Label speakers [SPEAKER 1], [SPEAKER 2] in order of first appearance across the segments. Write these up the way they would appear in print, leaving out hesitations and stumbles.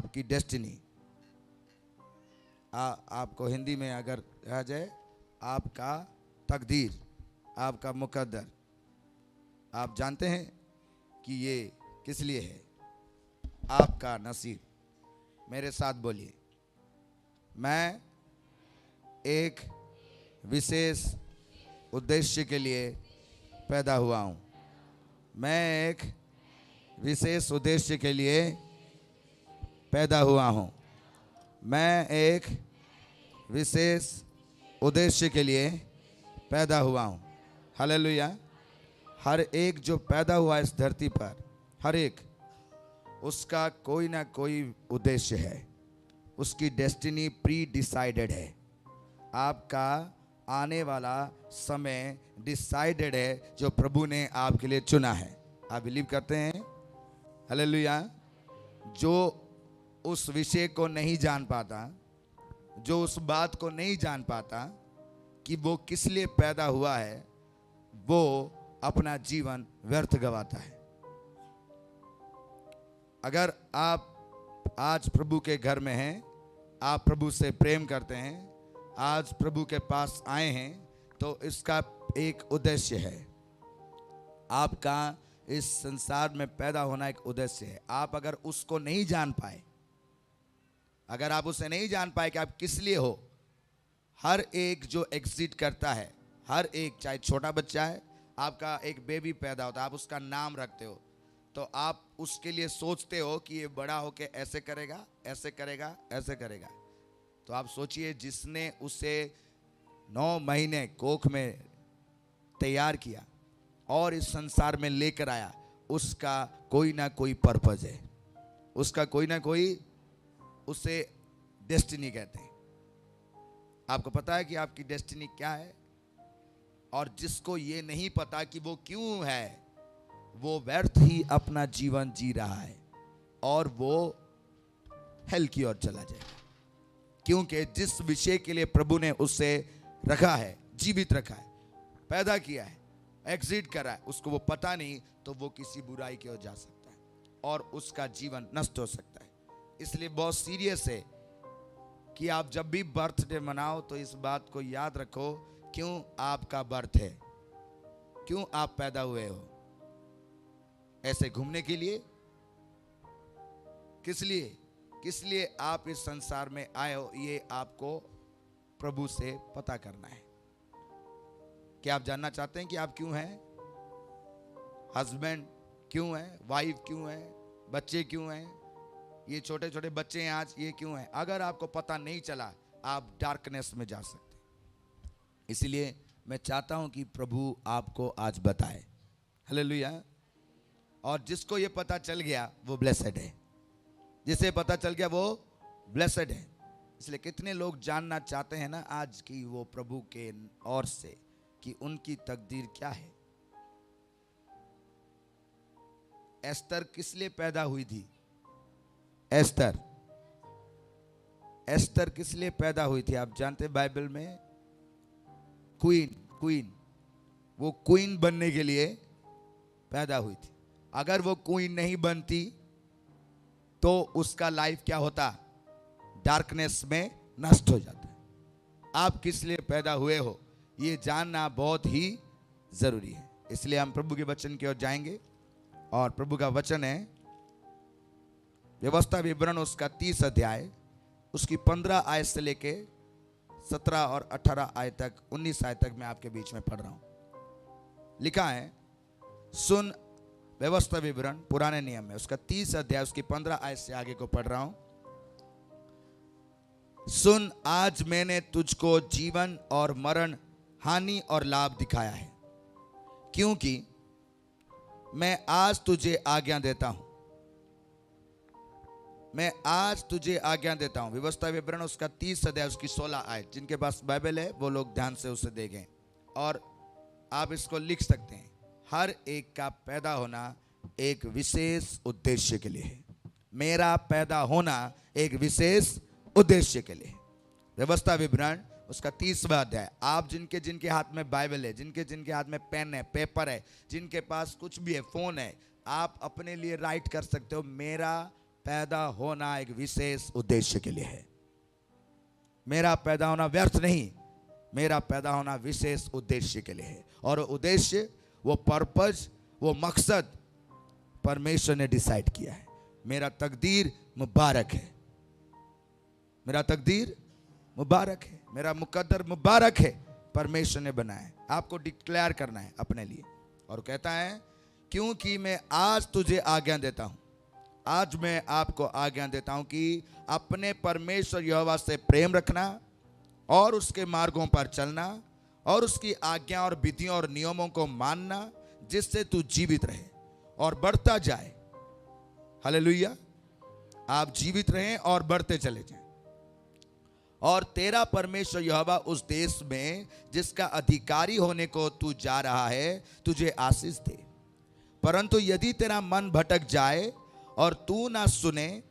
[SPEAKER 1] आपकी डेस्टिनी, आपको हिंदी में अगर कहा जाए आपका तकदीर, आपका मुकद्दर, आप जानते हैं कि ये किस लिए है? आपका नसीब। मेरे साथ बोलिए, मैं एक विशेष उद्देश्य के लिए पैदा हुआ हूँ। मैं एक विशेष उद्देश्य के लिए पैदा हुआ हूँ। मैं एक विशेष उद्देश्य के लिए पैदा हुआ हूँ। हालेलुया। हर एक जो पैदा हुआ इस धरती पर, हर एक, उसका कोई ना कोई उद्देश्य है। उसकी डेस्टिनी प्री डिसाइडेड है। आपका आने वाला समय डिसाइडेड है, जो प्रभु ने आपके लिए चुना है। आप बिलीव करते हैं? हालेलुया। जो उस विषय को नहीं जान पाता, जो उस बात को नहीं जान पाता कि वो किस लिए पैदा हुआ है, वो अपना जीवन व्यर्थ गवाता है। अगर आप आज प्रभु के घर में हैं, आप प्रभु से प्रेम करते हैं, आज प्रभु के पास आए हैं, तो इसका एक उद्देश्य है। आपका इस संसार में पैदा होना एक उद्देश्य है। आप अगर उसको नहीं जान पाए, अगर आप उसे नहीं जान पाए कि आप किस लिए हो, हर एक जो एग्जिट करता है, हर एक, चाहे छोटा बच्चा है, आपका एक बेबी पैदा होता है, आप उसका नाम रखते हो, तो आप उसके लिए सोचते हो कि ये बड़ा होके ऐसे करेगा, ऐसे करेगा, ऐसे करेगा। तो आप सोचिए, जिसने उसे 9 महीने कोख में तैयार किया और इस संसार में लेकर आया, उसका कोई ना कोई पर्पज है, उसका कोई ना कोई, उसे डेस्टिनी कहते हैं। आपको पता है कि आपकी डेस्टिनी क्या है? और जिसको ये नहीं पता कि वो क्यों है, वो व्यर्थ ही अपना जीवन जी रहा है और वो हेल की ओर चला जाएगा। क्योंकि जिस विषय के लिए प्रभु ने उसे रखा है, जीवित रखा है, पैदा किया है, एग्जिट करा है, उसको वो पता नहीं, तो वो किसी बुराई की ओर जा सकता है और उसका जीवन नष्ट हो सकता है। इसलिए बहुत सीरियस है कि आप जब भी बर्थडे मनाओ तो इस बात को याद रखो, क्यों आपका बर्थ है, क्यों आप पैदा हुए हो? ऐसे घूमने के लिए? किस लिए? किस लिए आप इस संसार में आए हो, ये आपको प्रभु से पता करना है। क्या आप जानना चाहते हैं कि आप क्यों हैं? हस्बैंड क्यों है? वाइफ क्यों है? बच्चे क्यों हैं? ये छोटे छोटे बच्चे हैं आज, ये क्यों हैं? अगर आपको पता नहीं चला, आप डार्कनेस में जा सकते हैं। इसलिए मैं चाहता हूं कि प्रभु आपको आज बताए। हालेलुया। और जिसको ये पता चल गया वो ब्लेसेड है, जिसे पता चल गया वो ब्लेसेड है। इसलिए कितने लोग जानना चाहते हैं ना आज कि वो प्रभु के ओर से कि उनकी तकदीर क्या है। एस्तर किस लिए पैदा हुई थी? एस्तर, एस्तर किस लिए पैदा हुई थी? आप जानते हैं बाइबल में क्वीन, वो क्वीन बनने के लिए पैदा हुई थी। अगर वो क्वीन नहीं बनती तो उसका लाइफ क्या होता? डार्कनेस में नष्ट हो जाता है। आप किस लिए पैदा हुए हो, ये जानना बहुत ही जरूरी है। इसलिए हम प्रभु के वचन की ओर जाएंगे और प्रभु का वचन है व्यवस्था विवरण, उसका 30 अध्याय, उसकी 15 आयत से लेके 17 और 18 आयत तक, 19 आयत तक मैं आपके बीच में पढ़ रहा हूं। लिखा है, सुन, व्यवस्था विवरण पुराने नियम में उसका 30 अध्याय, उसकी 15 आयत से आगे को पढ़ रहा हूं। सुन, आज मैंने तुझको जीवन और मरण, हानि और लाभ दिखाया है, क्योंकि मैं आज तुझे आज्ञा देता हूं। मैं आज तुझे आज्ञा देता हूं। व्यवस्था विवरण उसका 30 अध्याय, उसकी 16 आयत। जिनके पास बाइबल है वो लोग ध्यान से उसे देखें और आप इसको लिख सकते हैं। हर एक का पैदा होना एक विशेष उद्देश्य के लिए है। मेरा पैदा होना एक विशेष उद्देश्य के लिए। व्यवस्था विवरण उसका 30वां अध्याय। आप जिनके जिनके हाथ में बाइबल है, जिनके जिनके हाथ में पेन है, पेपर है, जिनके पास कुछ भी है, फोन है, आप अपने लिए राइट कर सकते हो, मेरा पैदा होना एक विशेष उद्देश्य के लिए है। मेरा पैदा होना व्यर्थ नहीं, मेरा पैदा होना विशेष उद्देश्य के लिए है। और उद्देश्य, वो पर्पस, वो मकसद परमेश्वर ने डिसाइड किया है। मेरा तकदीर मुबारक है, मेरा तकदीर मुबारक है, मेरा मुकद्दर मुबारक है, परमेश्वर ने बनाया है। आपको डिक्लेयर करना है अपने लिए। और कहता है क्योंकि मैं आज तुझे आज्ञा देता हूं, आज मैं आपको आज्ञा देता हूं कि अपने परमेश्वर यहोवा से प्रेम रखना और उसके मार्गों पर चलना और उसकी आज्ञा और विधियों और नियमों को मानना, जिससे तू जीवित रहे और बढ़ता जाए। हालेलुया। आप जीवित रहें और बढ़ते चले जाएं। और तेरा परमेश्वर यहोवा उस देश में जिसका अधिकारी होने को तू जा रहा है तुझे आशीष दे। परंतु यदि तेरा मन भटक जाए और तू ना सुने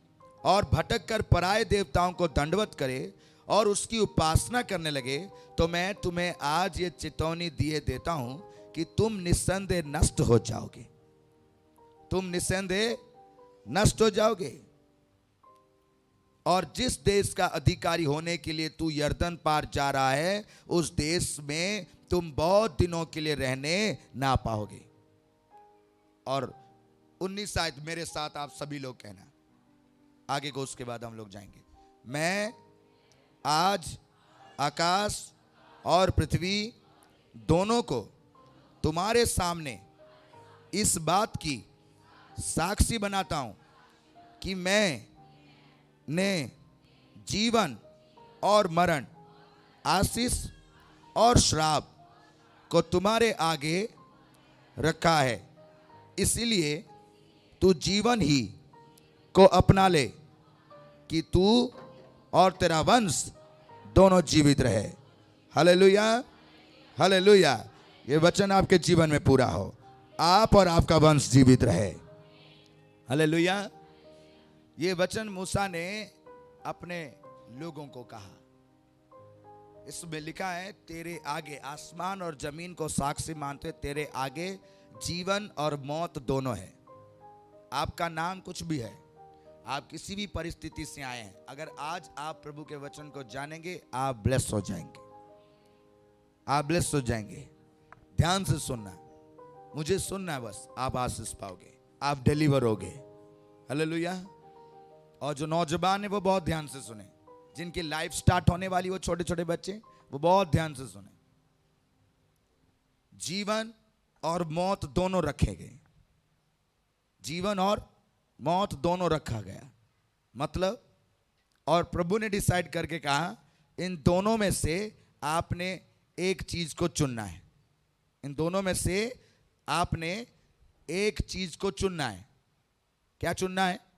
[SPEAKER 1] और भटक कर पराये देवताओं को दंडवत करे और उसकी उपासना करने लगे, तो मैं तुम्हें आज ये चेतावनी दिए देता हूं कि तुम निस्संदेह नष्ट हो जाओगे। तुम निस्संदेह नष्ट हो जाओगे। और जिस देश का अधिकारी होने के लिए तू यरदन पार जा रहा है, उस देश में तुम बहुत दिनों के लिए रहने ना पाओगे। और 19 आयत मेरे साथ आप सभी लोग कहना आगे को, उसके बाद हम लोग जाएंगे। मैं आज आकाश और पृथ्वी दोनों को तुम्हारे सामने इस बात की साक्षी बनाता हूं कि मैं ने जीवन और मरण, आशीष और श्राप को तुम्हारे आगे रखा है। इसलिए तू जीवन ही को अपना ले कि तू और तेरा वंश दोनों जीवित रहे। Hallelujah, hallelujah. ये वचन आपके जीवन में पूरा हो, आप और आपका वंश जीवित रहे। हालेलुया। ये वचन मूसा ने अपने लोगों को कहा। इसमें लिखा है तेरे आगे आसमान और जमीन को साक्षी मानते, तेरे आगे जीवन और मौत दोनों है। आपका नाम कुछ भी है, आप किसी भी परिस्थिति से आए हैं, अगर आज आप प्रभु के वचन को जानेंगे, आप ब्लेस हो जाएंगे, आप ब्लेस हो जाएंगे। ध्यान से सुनना, मुझे सुनना है बस, आप आशीष पाओगे, आप डिलीवर होगे। हालेलुया। और जो नौजवान है वो बहुत ध्यान से सुने, जिनकी लाइफ स्टार्ट होने वाली, वो छोटे छोटे बच्चे, वो बहुत ध्यान से सुने। जीवन और मौत दोनों रखे गए, जीवन और मौत दोनों रखा गया। मतलब, और प्रभु ने डिसाइड करके कहा इन दोनों में से आपने एक चीज को चुनना है। इन दोनों में से आपने एक चीज को चुनना है। क्या चुनना है?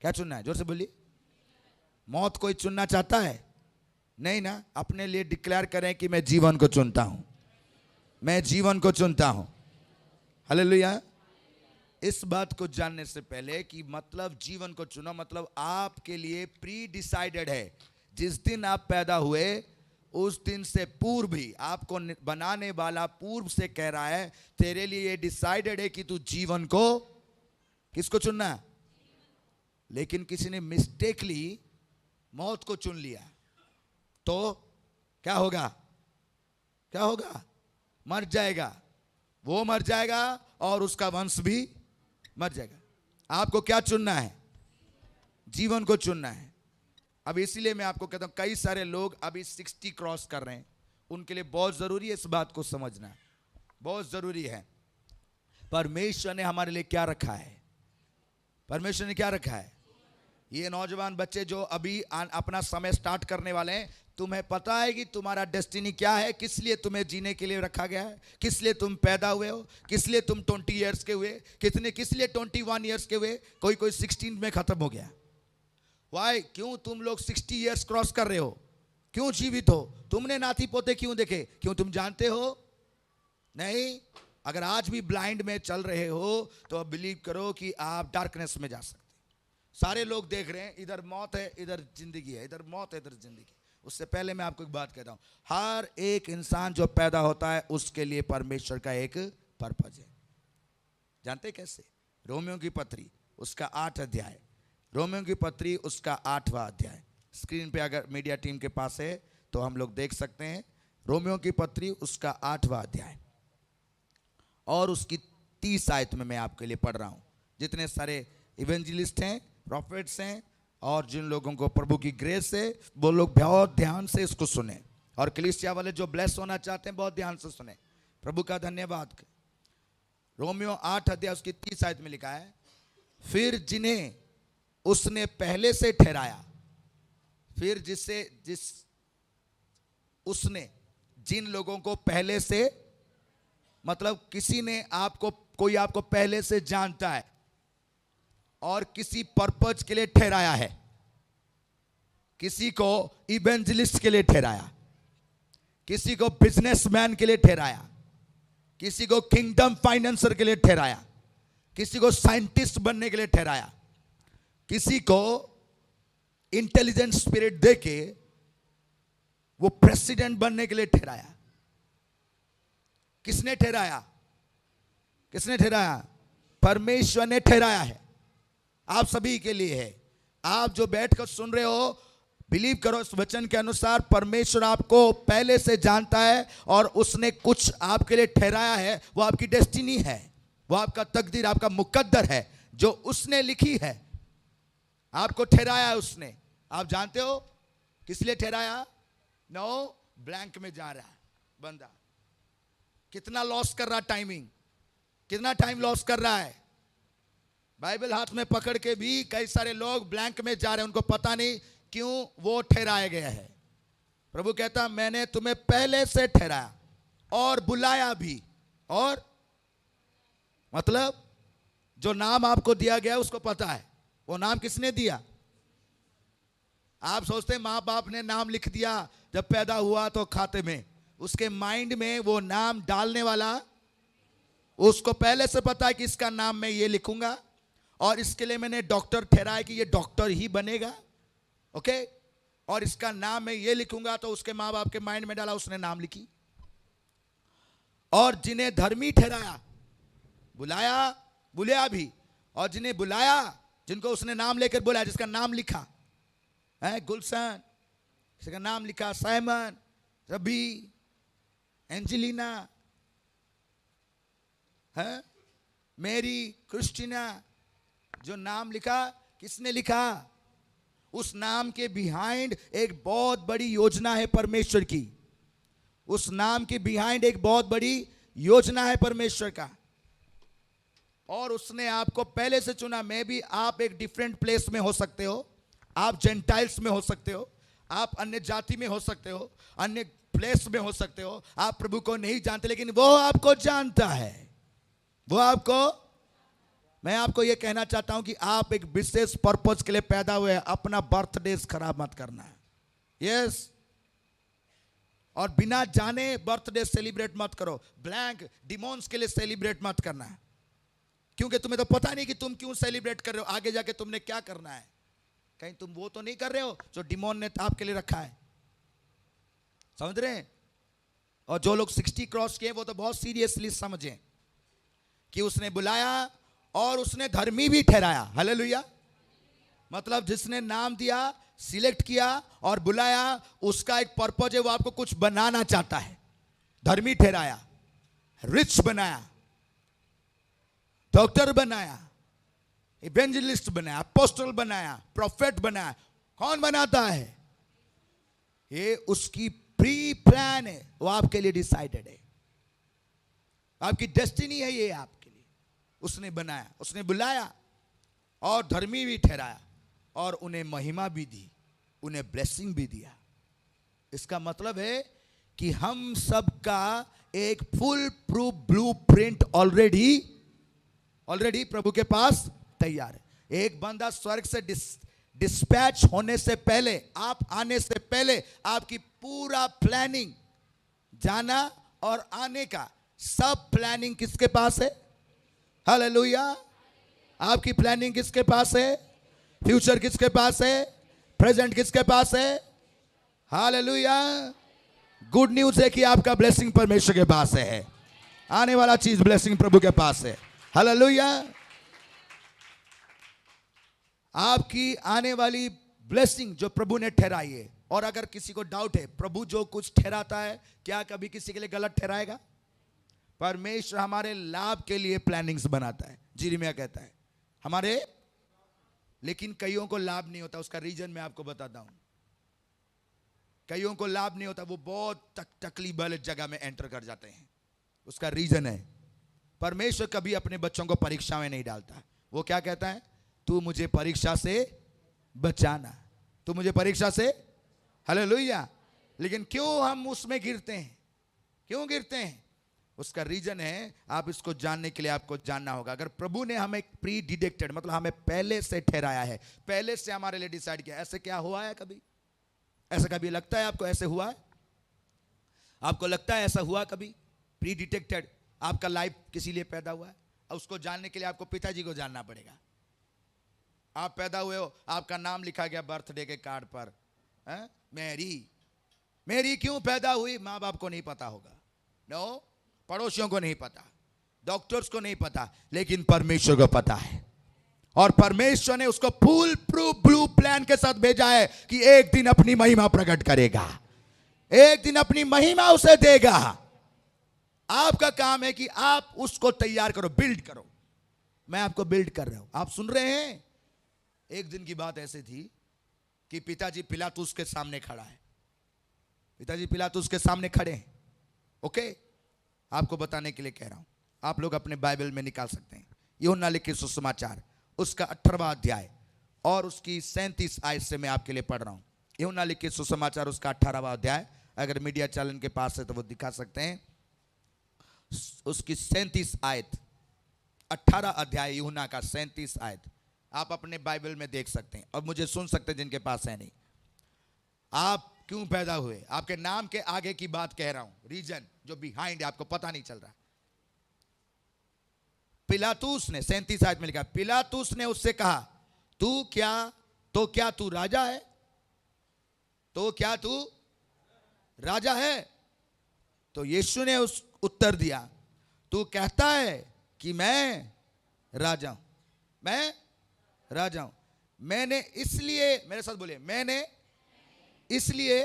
[SPEAKER 1] क्या चुनना है? जोर से बोलिए। मौत कोई चुनना चाहता है? नहीं ना। अपने लिए डिक्लेयर करें कि मैं जीवन को चुनता हूं, मैं जीवन को चुनता हूं। हालेलुया। इस बात को जानने से पहले कि मतलब जीवन को चुनो, मतलब आपके लिए प्री डिसाइडेड है। जिस दिन आप पैदा हुए उस दिन से पूर्व ही आपको बनाने वाला पूर्व से कह रहा है तेरे लिए ये डिसाइडेड है कि तू जीवन को, किसको चुनना है? लेकिन किसी ने मिस्टेकली मौत को चुन लिया तो क्या होगा? क्या होगा? मर जाएगा, वो मर जाएगा और उसका वंश भी मर जाएगा। आपको क्या चुनना है? जीवन को चुनना है। अब इसीलिए मैं आपको कहता हूं, कई सारे लोग अभी 60 क्रॉस कर रहे हैं, उनके लिए बहुत जरूरी है इस बात को समझना, बहुत जरूरी है। परमेश्वर ने हमारे लिए क्या रखा है? परमेश्वर ने क्या रखा है? ये नौजवान बच्चे जो अभी अपना समय स्टार्ट करने वाले हैं, तुम्हें पता है कि तुम्हारा डेस्टिनी क्या है, किस लिए तुम्हें जीने के लिए रखा गया है, किस लिए तुम पैदा हुए हो, किस लिए तुम 20 इयर्स के हुए, कितने किस लिए 21 इयर्स के हुए, कोई कोई 16 में खत्म हो गया। वाई? क्यों तुम लोग 60 इयर्स क्रॉस कर रहे हो? क्यों जीवित हो? तुमने नाती पोते क्यों देखे? क्यों तुम जानते हो? नहीं। अगर आज भी ब्लाइंड में चल रहे हो तो अब बिलीव करो कि आप डार्कनेस में जा सकते। सारे लोग देख रहे हैं, इधर मौत है, इधर जिंदगी है, इधर मौत है, इधर जिंदगी। उससे पहले मैं आपको एक बात कहता हूं, हर एक इंसान जो पैदा होता है उसके लिए परमेश्वर का एक पर्पज है। जानते कैसे? रोमियो की पत्री उसका 8 अध्याय रोमियो की पत्री उसका 8वां अध्याय। स्क्रीन पे अगर मीडिया टीम के पास है तो हम लोग देख सकते हैं। रोमियो की पत्री उसका 8वां अध्याय और उसकी 30 आयत में मैं आपके लिए पढ़ रहा हूं। जितने सारे इवेंजलिस्ट हैं, प्रॉफिट्स हैं और जिन लोगों को प्रभु की ग्रेस है, वो लोग बहुत ध्यान से इसको सुने, और कलीसिया वाले जो ब्लेस होना चाहते हैं बहुत ध्यान से सुने। प्रभु का धन्यवाद। रोमियो 8 अध्याय उसकी 30 आयत में लिखा है, फिर जिन्हें उसने पहले से ठहराया, फिर उसने जिन लोगों को पहले से, मतलब किसी ने आपको, कोई आपको पहले से जानता है और किसी पर्पज के लिए ठहराया है। किसी को इवेंजलिस्ट के लिए ठहराया, किसी को बिजनेसमैन के लिए ठहराया, किसी को किंगडम फाइनेंसर के लिए ठहराया, किसी को साइंटिस्ट बनने के लिए ठहराया, किसी को इंटेलिजेंट स्पिरिट देके वो प्रेसिडेंट बनने के लिए ठहराया। किसने ठहराया? किसने ठहराया? परमेश्वर ने ठहराया है। आप सभी के लिए है। आप जो बैठकर सुन रहे हो, बिलीव करो इस वचन के अनुसार परमेश्वर आपको पहले से जानता है और उसने कुछ आपके लिए ठहराया है। वो आपकी डेस्टिनी है, वो आपका तकदीर, आपका मुकद्दर है जो उसने लिखी है। आपको ठहराया है उसने। आप जानते हो किस लिए ठहराया? नो, ब्लैंक में जा रहा है बंदा। कितना लॉस कर रहा, टाइमिंग, कितना टाइम लॉस कर रहा है। बाइबल हाथ में पकड़ के भी कई सारे लोग ब्लैंक में जा रहे हैं, उनको पता नहीं क्यों वो ठहराया गया है। प्रभु कहता मैंने तुम्हें पहले से ठहराया और बुलाया भी। और मतलब जो नाम आपको दिया गया उसको पता है वो नाम किसने दिया। आप सोचते हैं माँ बाप ने नाम लिख दिया जब पैदा हुआ तो खाते में, उसके माइंड में वो नाम डालने वाला उसको पहले से पता है कि इसका नाम मैं ये लिखूंगा और इसके लिए मैंने डॉक्टर ठहराया कि ये डॉक्टर ही बनेगा, ओके, और इसका नाम मैं ये लिखूंगा, तो उसके माँ बाप के माइंड में डाला, उसने नाम लिखी। और जिन्हें धर्मी ठहराया, बुलाया भी, और जिन्हें बुलाया, जिनको उसने नाम लेकर बुलाया, जिसका नाम लिखा है गुलशन, जिसका नाम लिखा साइमन, रबी, एंजेलिना, है मेरी, क्रिस्टीना, जो नाम लिखा, किसने लिखा? उस नाम के बिहाइंड एक बहुत बड़ी योजना है परमेश्वर की। उस नाम के बिहाइंड एक बहुत बड़ी योजना है परमेश्वर का। और उसने आपको पहले से चुना। मैं भी, आप एक डिफरेंट प्लेस में हो सकते हो, आप जेंटाइल्स में हो सकते हो, आप अन्य जाति में हो सकते हो, अन्य प्लेस में हो सकते हो, आप प्रभु को नहीं जानते, लेकिन वो आपको जानता है। वो आपको, मैं आपको यह कहना चाहता हूं कि आप एक विशेष पर्पस के लिए पैदा हुए हैं। अपना बर्थडे खराब मत करना है, यस, और बिना जाने बर्थडे सेलिब्रेट मत करो। ब्लैंक डिमोन्स के लिए सेलिब्रेट मत करना है, क्योंकि तुम्हें तो पता नहीं कि तुम क्यों सेलिब्रेट कर रहे हो, आगे जाके तुमने क्या करना है। कहीं तुम वो तो नहीं कर रहे हो जो डिमोन ने आपके लिए रखा है, समझ रहे हैं। और जो लोग 60 क्रॉस किए वो तो बहुत सीरियसली समझें कि उसने बुलाया और उसने धर्मी भी ठहराया। हालेलुया। मतलब जिसने नाम दिया, सिलेक्ट किया और बुलाया, उसका एक पर्पज है, वो आपको कुछ बनाना चाहता है। धर्मी ठहराया, रिच बनाया, डॉक्टर बनाया, इवेंजलिस्ट बनाया, अपोस्टल बनाया, प्रोफेट बनाया। कौन बनाता है? ये उसकी प्री प्लान है, वो आपके लिए डिसाइडेड है, आपकी डेस्टिनी है ये आपके लिए। उसने बनाया, उसने बुलाया और धर्मी भी ठहराया और उन्हें महिमा भी दी, उन्हें ब्लेसिंग भी दिया। इसका मतलब है कि हम सबका एक फुल प्रूफ ब्लूप्रिंट ऑलरेडी प्रभु के पास तैयार है। एक बंदा स्वर्ग से डिस्पैच होने से पहले, आप आने से पहले, आपकी पूरा प्लानिंग, जाना और आने का सब प्लानिंग किसके पास है? हालेलुया। आपकी प्लानिंग किसके पास है? फ्यूचर किसके पास है? प्रेजेंट किसके पास है? हालेलुया। गुड न्यूज है कि आपका ब्लेसिंग परमेश्वर के पास है। आने वाला चीज ब्लेसिंग प्रभु के पास है। हालेलुया। आपकी आने वाली ब्लेसिंग जो प्रभु ने ठहराई है। और अगर किसी को डाउट है, प्रभु जो कुछ ठहराता है क्या कभी किसी के लिए गलत ठहराएगा? परमेश्वर हमारे लाभ के लिए प्लानिंग्स बनाता है। यिर्मयाह कहता है हमारे, लेकिन कईयों को लाभ नहीं होता। उसका रीजन मैं आपको बताता हूं। कईयों को लाभ नहीं होता, वो बहुत तकलीफ वाले जगह में एंटर कर जाते हैं। उसका रीजन है, परमेश्वर कभी अपने बच्चों को परीक्षा में नहीं डालता। वो क्या कहता है? तू मुझे परीक्षा से बचाना, तू मुझे परीक्षा से, हालेलुया। लेकिन क्यों हम उसमें गिरते हैं? क्यों गिरते हैं? उसका रीजन है, आप इसको जानने के लिए आपको जानना होगा। अगर प्रभु ने हमें प्री डिटेक्टेड, मतलब हमें पहले से ठहराया है, पहले से हमारे लिए डिसाइड किया, ऐसे क्या हुआ है कभी? ऐसा कभी लगता है आपको ऐसे हुआ है? आपको लगता है ऐसा हुआ कभी? प्री डिटेक्टेड आपका लाइफ किसी लिए पैदा हुआ है? और उसको जानने के लिए आपको पिताजी को जानना पड़ेगा। आप पैदा हुए हो, आपका नाम लिखा गया बर्थडे के कार्ड पर, मैरी। मैरी क्यों पैदा हुई? माँ बाप को नहीं पता होगा, नो, पड़ोसियों को नहीं पता, डॉक्टर्स को नहीं पता, लेकिन परमेश्वर को पता है। और परमेश्वर ने उसको फुल प्रूफ ब्लू प्लान के साथ भेजा है कि एक दिन अपनी महिमा प्रकट करेगा, एक दिन अपनी महिमा उसे देगा। आपका काम है कि आप उसको तैयार करो, बिल्ड करो। मैं आपको बिल्ड कर रहा हूं, आप सुन रहे हैं? एक दिन की बात ऐसी थी कि पिताजी पिलातुस के सामने खड़ा है। पिताजी पिलातुस के सामने खड़े हैं। ओके, आपको बताने के लिए कह रहा हूं, आप लोग अपने बाइबल में निकाल सकते हैं। यूहन्ना लिखे सुसमाचार उसका 18वां अध्याय और उसकी 37 आयत से मैं आपके लिए पढ़ रहा हूं। यूहन्ना लिखे सुसमाचार उसका 18वां अध्याय, अगर मीडिया चैनल के पास है तो वो दिखा सकते हैं। उसकी 37 आयत, 18 अध्याय यूहन्ना का 37 आयत आप अपने बाइबल में देख सकते हैं और मुझे सुन सकते हैं जिनके पास है नहीं। आप क्यों पैदा हुए? आपके नाम के आगे की बात कह रहा हूं, रीजन जो बिहाइंड आपको पता नहीं चल रहा। पिलातुस ने 37 आयत में लिखा, पिलातुस ने उससे कहा, तू क्या तू राजा है? तो क्या तू राजा है? तो यीशु ने उस उत्तर दिया, तू कहता है कि मैं राजा हूं, मैं राजा हूं। मैंने इसलिए, मेरे साथ बोलिए, मैंने इसलिए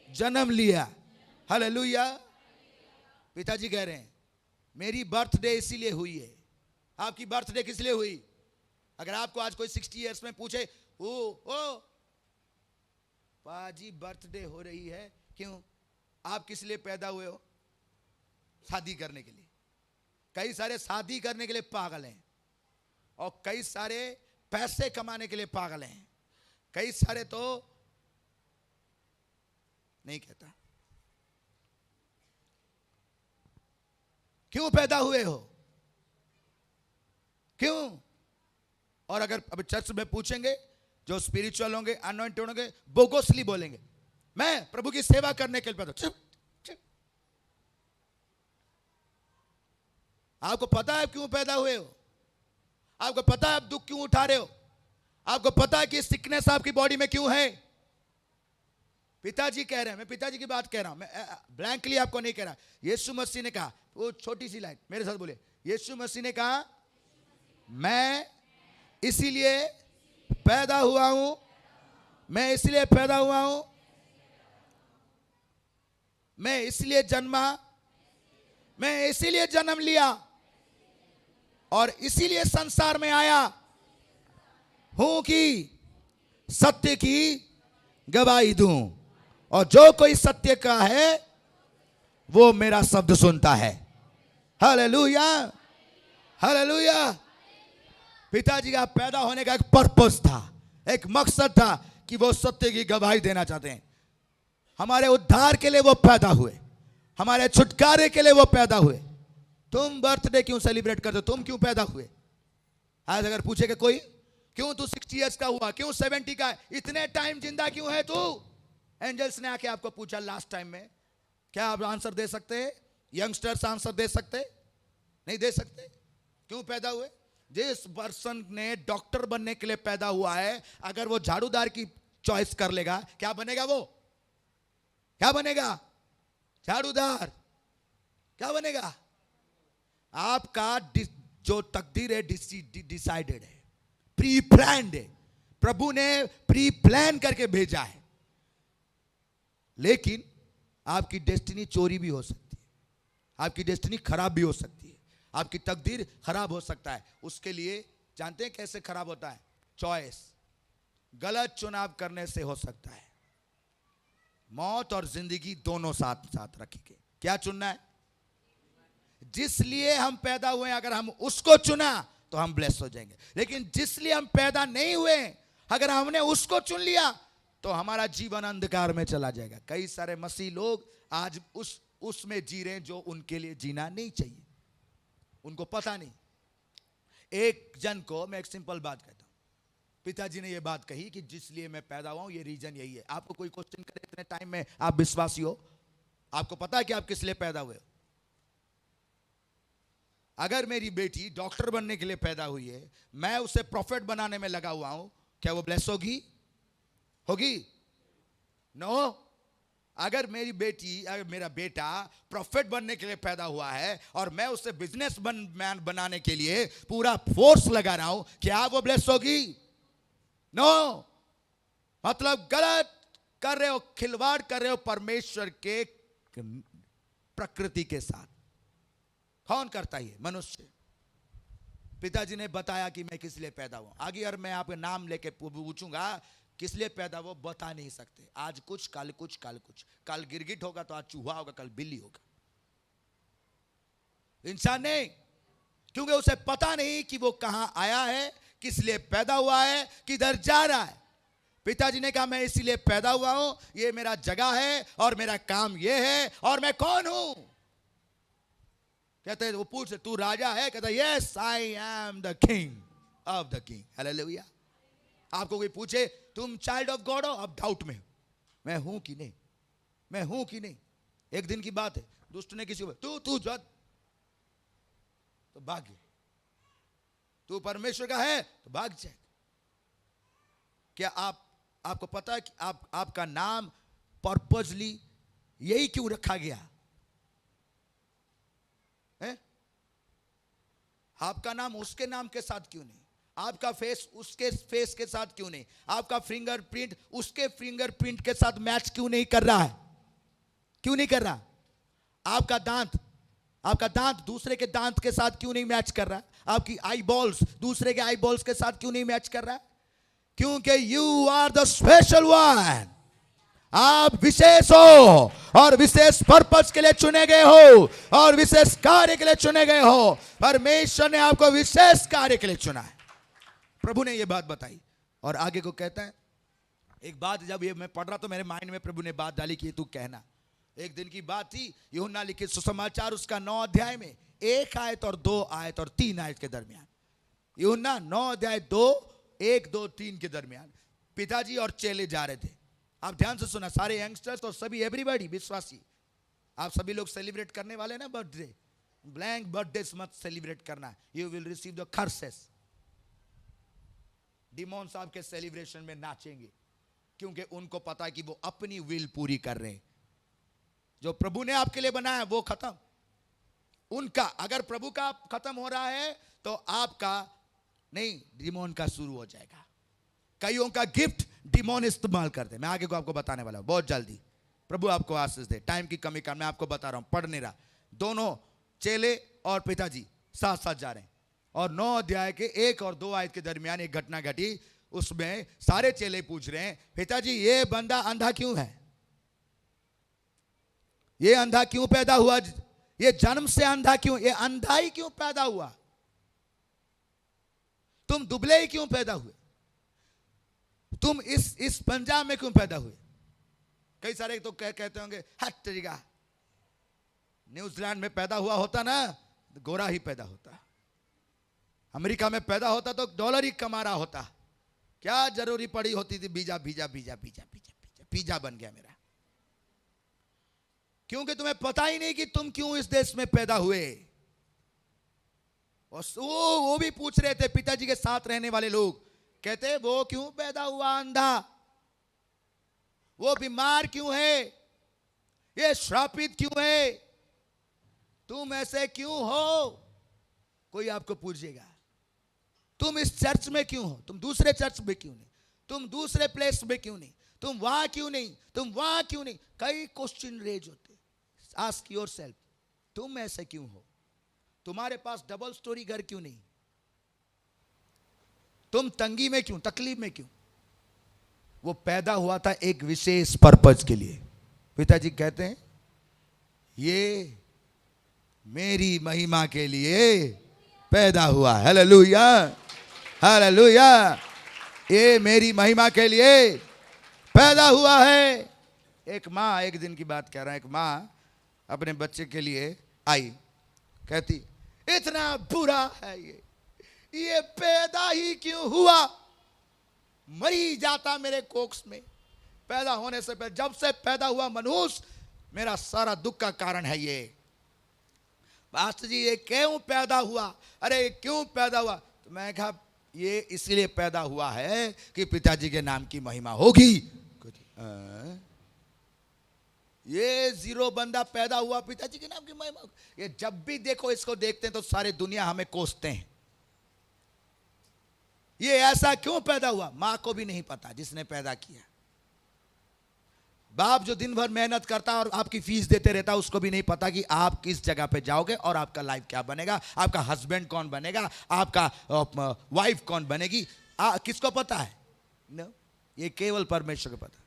[SPEAKER 1] जन्म लिया। हालेलुया। पिताजी कह रहे हैं मेरी बर्थडे इसीलिए हुई है। आपकी बर्थडे किस लिए हुई? अगर आपको आज कोई 60 इयर्स में पूछे, ओ पाजी बर्थडे हो रही है, क्यों? आप किस लिए पैदा हुए हो? शादी करने के लिए। कई सारे शादी करने के लिए पागल हैं और कई सारे पैसे कमाने के लिए पागल हैं। कई सारे तो नहीं कहता। क्यों पैदा हुए हो? क्यों? और अगर अब चर्च में पूछेंगे, जो स्पिरिचुअल होंगे, अनॉइंटेड होंगे, बोगसली बोलेंगे, मैं प्रभु की सेवा करने के लिए पैदा। चुप चुप। आपको पता है क्यों पैदा हुए हो? आपको पता है आप दुख क्यों उठा रहे हो? आपको पता है कि सिकनेस आपकी बॉडी में क्यों है? पिताजी कह रहे हैं, मैं पिताजी की बात कह रहा हूं, मैं ब्लैंकली आपको नहीं कह रहा। यीशु मसीह ने कहा, वो छोटी सी लाइन मेरे साथ बोले, यीशु मसीह ने कहा, मैं इसीलिए पैदा हुआ हूं, मैं इसलिए पैदा हुआ हूं, मैं इसलिए जन्मा, मैं इसीलिए जन्म लिया और इसीलिए संसार में आया हूं कि सत्य की गवाही दूं, और जो कोई सत्य का है वो मेरा शब्द सुनता है। Hallelujah, hallelujah. पिताजी का पैदा होने का एक पर्पस था, एक मकसद था कि वो सत्य की गवाही देना चाहते हैं। हमारे उद्धार के लिए वो पैदा हुए, हमारे छुटकारे के लिए वो पैदा हुए। तुम बर्थडे क्यों सेलिब्रेट करते हो? तुम क्यों पैदा हुए? आज अगर पूछेगा कोई, क्यों तू 60 इयर्स का हुआ, क्यों 70 का है, इतने टाइम जिंदा क्यों है तू? एंजल्स ने आके आपको पूछा लास्ट टाइम में, क्या आप आंसर दे सकते हैं? यंगस्टर्स आंसर दे सकते? नहीं दे सकते। क्यों पैदा हुए? जिस पर्सन ने डॉक्टर बनने के लिए पैदा हुआ है, अगर वो झाड़ूदार की चॉइस कर लेगा, क्या बनेगा? वो क्या बनेगा? झाड़ूदार। क्या बनेगा? आपका जो तकदीर है डिसाइडेड है, प्री प्लान्ड है। प्रभु ने प्री प्लान करके भेजा है। लेकिन आपकी डेस्टिनी चोरी भी हो सकती है, आपकी डेस्टिनी खराब भी हो सकती है, आपकी तकदीर खराब हो सकता है। उसके लिए जानते हैं कैसे खराब होता है? चॉइस, गलत चुनाव करने से हो सकता है। मौत और जिंदगी दोनों साथ साथ रखेंगे। क्या चुनना है? जिस लिए हम पैदा हुए, अगर हम उसको चुना तो हम ब्लेस हो जाएंगे। लेकिन जिस लिए हम पैदा नहीं हुए, अगर हमने उसको चुन लिया तो हमारा जीवन अंधकार में चला जाएगा। कई सारे मसीह लोग आज उसमें जी रहे हैं जो उनके लिए जीना नहीं चाहिए, उनको पता नहीं। एक जन को मैं एक सिंपल बात कहता हूं, पिताजी ने यह बात कही कि जिस लिए मैं पैदा हुआ हूं ये रीजन यही है। आपको कोई क्वेश्चन करे इतने टाइम में, आप विश्वासी हो, आपको पता है कि आप किस लिए पैदा हुए हो। अगर मेरी बेटी डॉक्टर बनने के लिए पैदा हुई है, मैं उसे प्रॉफिट बनाने में लगा हुआ हूं, क्या वो ब्लेस होगी? होगी? नो। अगर मेरी बेटी, अगर मेरा बेटा प्रॉफिट बनने के लिए पैदा हुआ है और मैं उसे बिजनेसमैन बनाने के लिए पूरा फोर्स लगा रहा हूं, क्या वो ब्लेस होगी? नो। मतलब गलत कर रहे हो, खिलवाड़ कर रहे हो परमेश्वर के प्रकृति के साथ। कौन करता है? मनुष्य। पिताजी ने बताया कि मैं किस लिए पैदा हुआ। आगे और मैं आपका नाम लेके पूछूंगा किस लिए पैदा हुआ, बता नहीं सकते। आज कुछ, कल कुछ, कल कुछ। कल गिरगिट होगा तो आज चूहा होगा, कल बिल्ली होगा। इंसान नहीं, क्योंकि उसे पता नहीं कि वो कहां आया है, किस लिए पैदा हुआ है, किधर जा रहा है। पिताजी ने कहा मैं इसीलिए पैदा हुआ हूं, ये मेरा जगह है और मेरा काम ये है और मैं कौन हूं। कहते हैं, वो पूछे तू राजा है? कहता yes I am the king of the king. Hallelujah. आपको कोई पूछे तुम चाइल्ड ऑफ गॉड हो, आप डाउट में हो, मैं हूं कि नहीं, मैं हूं कि नहीं। एक दिन की बात है, दुष्ट ने किसी को तू जो तो भाग गया, तू परमेश्वर का है तो भाग जाए। क्या आपको पता है कि आपका नाम पर्पसली यही क्यों रखा गया है? आपका नाम उसके नाम के साथ क्यों नहीं? आपका फेस उसके फेस के साथ क्यों नहीं? आपका फिंगरप्रिंट उसके फिंगरप्रिंट के साथ मैच क्यों नहीं कर रहा है? क्यों नहीं कर रहा? आपका दांत दूसरे के दांत के साथ क्यों नहीं मैच कर रहा? आपकी आई बॉल्स दूसरे के आई बॉल्स के साथ क्यों नहीं मैच कर रहा? क्योंकि you are the special one. आप विशेष हो और विशेष पर्पस के लिए चुने गए हो और विशेष कार्य के लिए चुने गए हो। परमेश्वर ने आपको विशेष कार्य के लिए चुना है। प्रभु ने यह बात बताई और आगे को कहता है, एक बात जब ये मैं पढ़ रहा तो मेरे माइंड में प्रभु ने बात डाली कि तू कहना। एक दिन की बात थी, यूहन्ना लिखित सुसमाचार उसका 9 अध्याय में 1 आयत और 2 आयत और 3 आयत के दरमियान, यूहन्ना 9 अध्याय 1, 2, 3 के दरमियान पिताजी और चेले जा रहे थे। आप ध्यान से सुना, सारे यंगस्टर्स और सभी एवरीबॉडी विश्वासी, आप सभी लोग सेलिब्रेट करने वाले ना बर्थडे, ब्लैंक बर्थडे मत सेलिब्रेट करना, you will receive the curses. डिमोन्स आपके सेलिब्रेशन में नाचेंगे क्योंकि उनको पता है कि वो अपनी विल पूरी कर रहे हैं। जो प्रभु ने आपके लिए बनाया वो खत्म, उनका अगर प्रभु का खत्म हो रहा है तो आपका नहीं, डिमोन का शुरू हो जाएगा। कईयों का गिफ्ट डिमोन इस्तेमाल करते हैं। मैं आगे को आपको बताने वाला हूं बहुत जल्दी। प्रभु आपको आशीष दे। टाइम की कमी का मैं आपको बता रहा हूं, पढ़ नहीं रहा। दोनों चेले और पिताजी साथ साथ जा रहे हैं और 9 अध्याय के 1 और 2 आयत के दरमियान एक घटना घटी। उसमें सारे चेले पूछ रहे हैं, पिताजी ये बंदा अंधा क्यों है? ये अंधा क्यों पैदा हुआ? ये जन्म से अंधा क्यों? ये अंधा ही क्यों पैदा हुआ? तुम दुबले ही क्यों पैदा हुए? तुम इस पंजाब में क्यों पैदा हुए? कई सारे तो कहते होंगे हट तरीका, न्यूजीलैंड में पैदा हुआ होता ना गोरा ही पैदा होता, अमेरिका में पैदा होता तो डॉलर ही कमा रहा होता, क्या जरूरी पड़ी होती थी visa visa visa visa visa visa बन गया मेरा। क्योंकि तुम्हें पता ही नहीं कि तुम क्यों इस देश में पैदा हुए। और वो भी पूछ रहे थे पिताजी के साथ रहने वाले लोग, कहते वो क्यों पैदा हुआ अंधा, वो बीमार क्यों है, ये श्रापित क्यों है, तुम ऐसे क्यों हो। कोई आपको पूछेगा तुम इस चर्च में क्यों हो, तुम दूसरे चर्च में क्यों नहीं, तुम दूसरे प्लेस में क्यों नहीं, तुम वहां क्यों नहीं, तुम वहां क्यों नहीं? कई क्वेश्चन रेज होते। आस्क योरसेल्फ, तुम ऐसे क्यों हो? तुम्हारे पास डबल स्टोरी घर क्यों नहीं? तुम तंगी में क्यों, तकलीफ में क्यों? वो पैदा हुआ था एक विशेष पर्पज के लिए। पिताजी कहते हैं ये मेरी महिमा के लिए पैदा हुआ। Hallelujah, hallelujah. ये मेरी महिमा के लिए पैदा हुआ है। एक माँ, एक दिन की बात कह रहा है, एक माँ अपने बच्चे के लिए आई, कहती इतना बुरा है ये पैदा ही क्यों हुआ? मरी जाता मेरे कोक्स में पैदा होने से पहले। जब से पैदा हुआ मनुष्य, मेरा सारा दुख का कारण है ये। पास्टर जी ये क्यों पैदा हुआ? अरे क्यों पैदा हुआ? तो मैं कहा ये इसलिए पैदा हुआ है कि पिताजी के नाम की महिमा होगी। ये जीरो बंदा पैदा हुआ, पिताजी के नाम की महिमा। ये जब भी देखो इसको देखते हैं तो सारी दुनिया हमें कोसते हैं। ये ऐसा क्यों पैदा हुआ? मां को भी नहीं पता जिसने पैदा किया। बाप जो दिन भर मेहनत करता है और आपकी फीस देते रहता है, उसको भी नहीं पता कि आप किस जगह पे जाओगे और आपका लाइफ क्या बनेगा, आपका हस्बैंड कौन बनेगा, आपका वाइफ कौन बनेगी। किसको पता है? न, ये केवल परमेश्वर को पता।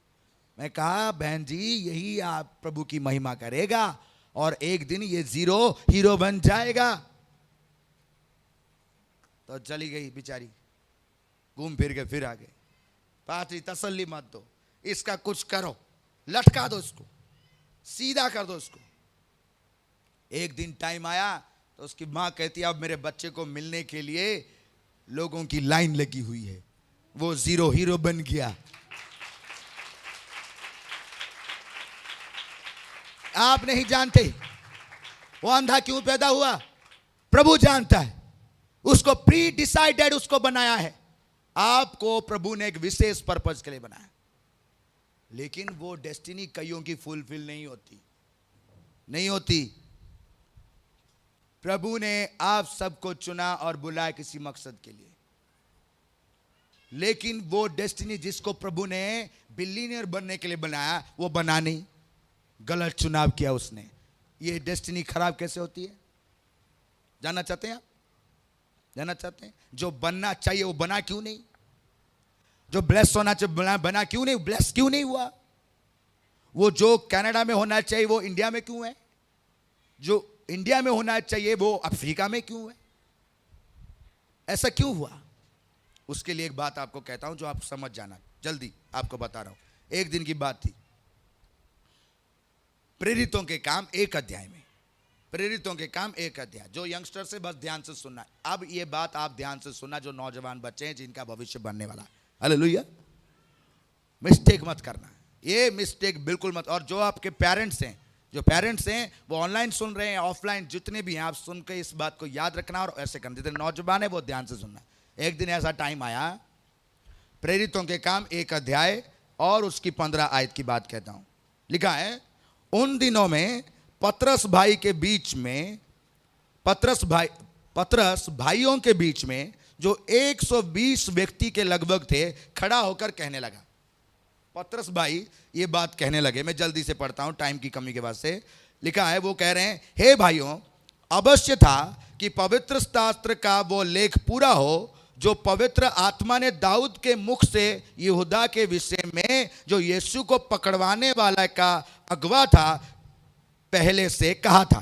[SPEAKER 1] मैं कहा बहन जी यही आप प्रभु की महिमा करेगा और एक दिन ये जीरो हीरो बन जाएगा। तो चली गई बेचारी, घूम फिर के फिर आ गई। पार्टी तसल्ली मत दो, इसका कुछ करो, लटका दो इसको, सीधा कर दो इसको। एक दिन टाइम आया तो उसकी मां कहती अब मेरे बच्चे को मिलने के लिए लोगों की लाइन लगी हुई है। वो जीरो हीरो बन गया। आप नहीं जानते वो अंधा क्यों पैदा हुआ, प्रभु जानता है। उसको प्री डिसाइडेड उसको बनाया है। आपको प्रभु ने एक विशेष पर्पज के लिए बनाया, लेकिन वो डेस्टिनी कईयों की फुलफिल नहीं होती। प्रभु ने आप सबको चुना और बुलाया किसी मकसद के लिए, लेकिन वो डेस्टिनी जिसको प्रभु ने बिलियनियर बनने के लिए बनाया वो बना नहीं। गलत चुनाव किया उसने। ये डेस्टिनी खराब कैसे होती है जानना चाहते हैं आप? जानना चाहते हैं? जो बनना चाहिए वो बना क्यों नहीं? जो ब्लेस होना चाहिए बना क्यों नहीं? ब्लेस क्यों नहीं हुआ? वो जो कनाडा में होना चाहिए वो इंडिया में क्यों है? जो इंडिया में होना चाहिए वो अफ्रीका में क्यों है? ऐसा क्यों हुआ? उसके लिए एक बात आपको कहता हूं जो आप समझ जाना, जल्दी आपको बता रहा हूं। एक दिन की बात थी, प्रेरितों के काम 1 अध्याय में, प्रेरितों के काम 1 अध्याय। जो यंगस्टर से बस ध्यान से सुनना। अब ये बात आप ध्यान से सुनना, जो नौजवान बच्चे हैं जिनका भविष्य बनने वाला है। हालेलुया। मिस्टेक मत करना, ये मिस्टेक बिल्कुल मत। और जो आपके पेरेंट्स हैं, जो पेरेंट्स हैं वो ऑनलाइन सुन रहे हैं, ऑफलाइन जितने भी हैं, आप सुन के इस बात को याद रखना और ऐसे करना। जितने नौजवान है वो ध्यान से सुनना। एक दिन ऐसा टाइम आया, प्रेरितों के काम 1 अध्याय और उसकी 15 आयत की बात कहता हूं। लिखा है उन दिनों में पतरस भाइयों के बीच में जो 120 व्यक्ति के लगभग थे, खड़ा होकर कहने लगा। पतरस भाई ये बात कहने लगे। मैं जल्दी से पढ़ता हूं टाइम की कमी के वजह से। लिखा है, वो कह रहे हैं, हे भाइयों, अवश्य था कि पवित्र शास्त्र का वो लेख पूरा हो जो पवित्र आत्मा ने दाऊद के मुख से यहूदा के विषय में, जो यीशु को पकड़वाने वाला का अगवा था, पहले से कहा था।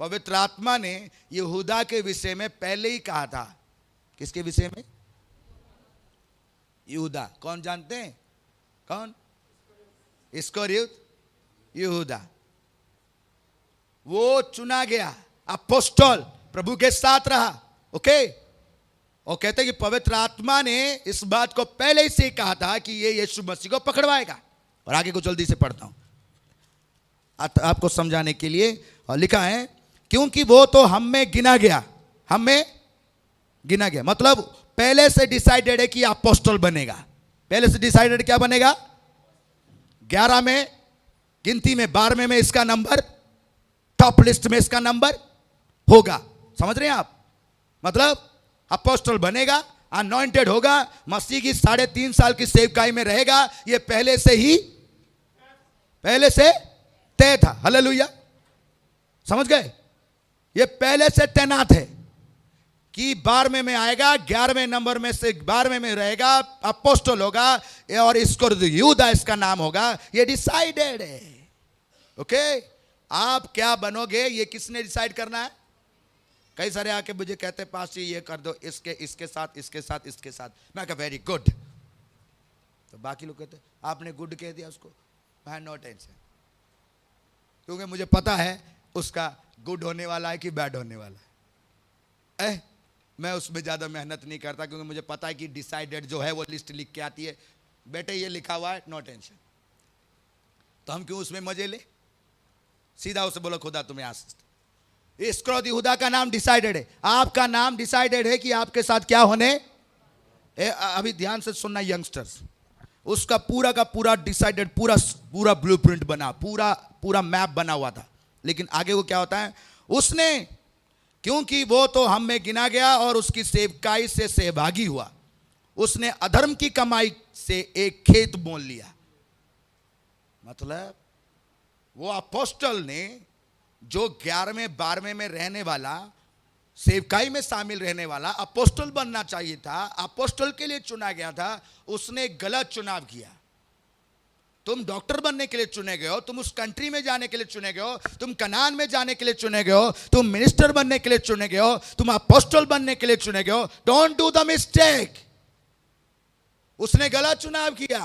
[SPEAKER 1] पवित्र आत्मा ने यहूदा के विषय में पहले ही कहा था। किसके विषय में? यहूदा। कौन जानते हैं? कौन? इस्करियोत यहूदा। वो चुना गया अपोस्टल, प्रभु के साथ रहा। ओके। और कहते हैं कि पवित्र आत्मा ने इस बात को पहले ही से कहा था कि ये यीशु मसीह को पकड़वाएगा। और आगे को जल्दी से पढ़ता हूं आपको समझाने के लिए। और लिखा है, क्योंकि वो तो हम में गिना गया, हम में गिना गया। मतलब पहले से डिसाइडेड है कि अपोस्टल बनेगा। पहले से डिसाइडेड क्या बनेगा? 11 में गिनती में, 12वें में इसका नंबर, टॉप लिस्ट में इसका नंबर होगा। समझ रहे हैं आप? मतलब अपोस्टल बनेगा, अनॉइंटेड होगा, मसीह की 3.5 साल की सेवकाई में रहेगा। ये पहले से तय था। हालेलुया, समझ गए? ये पहले से तैनात है कि 12वें में आएगा, 11वें नंबर में से 12वें में रहेगा, अपोस्टल होगा, और इसको यहूदा इसका नाम होगा। ये डिसाइडेड है। ओके, आप क्या बनोगे ये किसने डिसाइड करना है? कई सारे आके मुझे कहते पास जी ये कर दो, इसके साथ। मैं कहा वेरी गुड। तो बाकी लोग कहते आपने गुड कह दिया उसको, मैं नो टेंशन, क्योंकि मुझे पता है उसका गुड होने वाला है कि बैड होने वाला है। मैं उसमें ज़्यादा मेहनत नहीं करता, क्योंकि मुझे पता है कि डिसाइडेड जो है वो लिस्ट लिख के आती है, बेटे ये लिखा हुआ है, नो टेंशन। तो हम क्यों उसमें मजे ले? सीधा उसे बोलो खुदा तुम्हें आशीष। इस्करियोती यहूदा का नाम डिसाइडेड है। आपका नाम डिसाइडेड है कि आपके साथ क्या होने। अभी ध्यान से सुनना यंगस्टर्स, उसका पूरा का पूरा डिसाइडेड, पूरा ब्लूप्रिंट बना, पूरा मैप बना हुआ था। लेकिन आगे वो क्या होता है, उसने, क्योंकि वो तो हम में गिना गया और उसकी सेवकाई से सहभागी हुआ, उसने अधर्म की कमाई से एक खेत मोल लिया। मतलब वो अपोस्टल ने जो 11वें 12वें में रहने वाला, सेवकाई में शामिल रहने वाला अपोस्टल बनना चाहिए था, अपोस्टल के लिए चुना गया था, उसने गलत चुनाव किया। तुम डॉक्टर बनने के लिए चुने गए हो, तुम उस कंट्री में जाने के लिए चुने गए हो, तुम कनान में जाने के लिए चुने गए हो, तुम मिनिस्टर बनने के लिए चुने गए हो, तुम अपोस्टल बनने के लिए चुने गए हो। Don't do the mistake. उसने गलत चुनाव किया।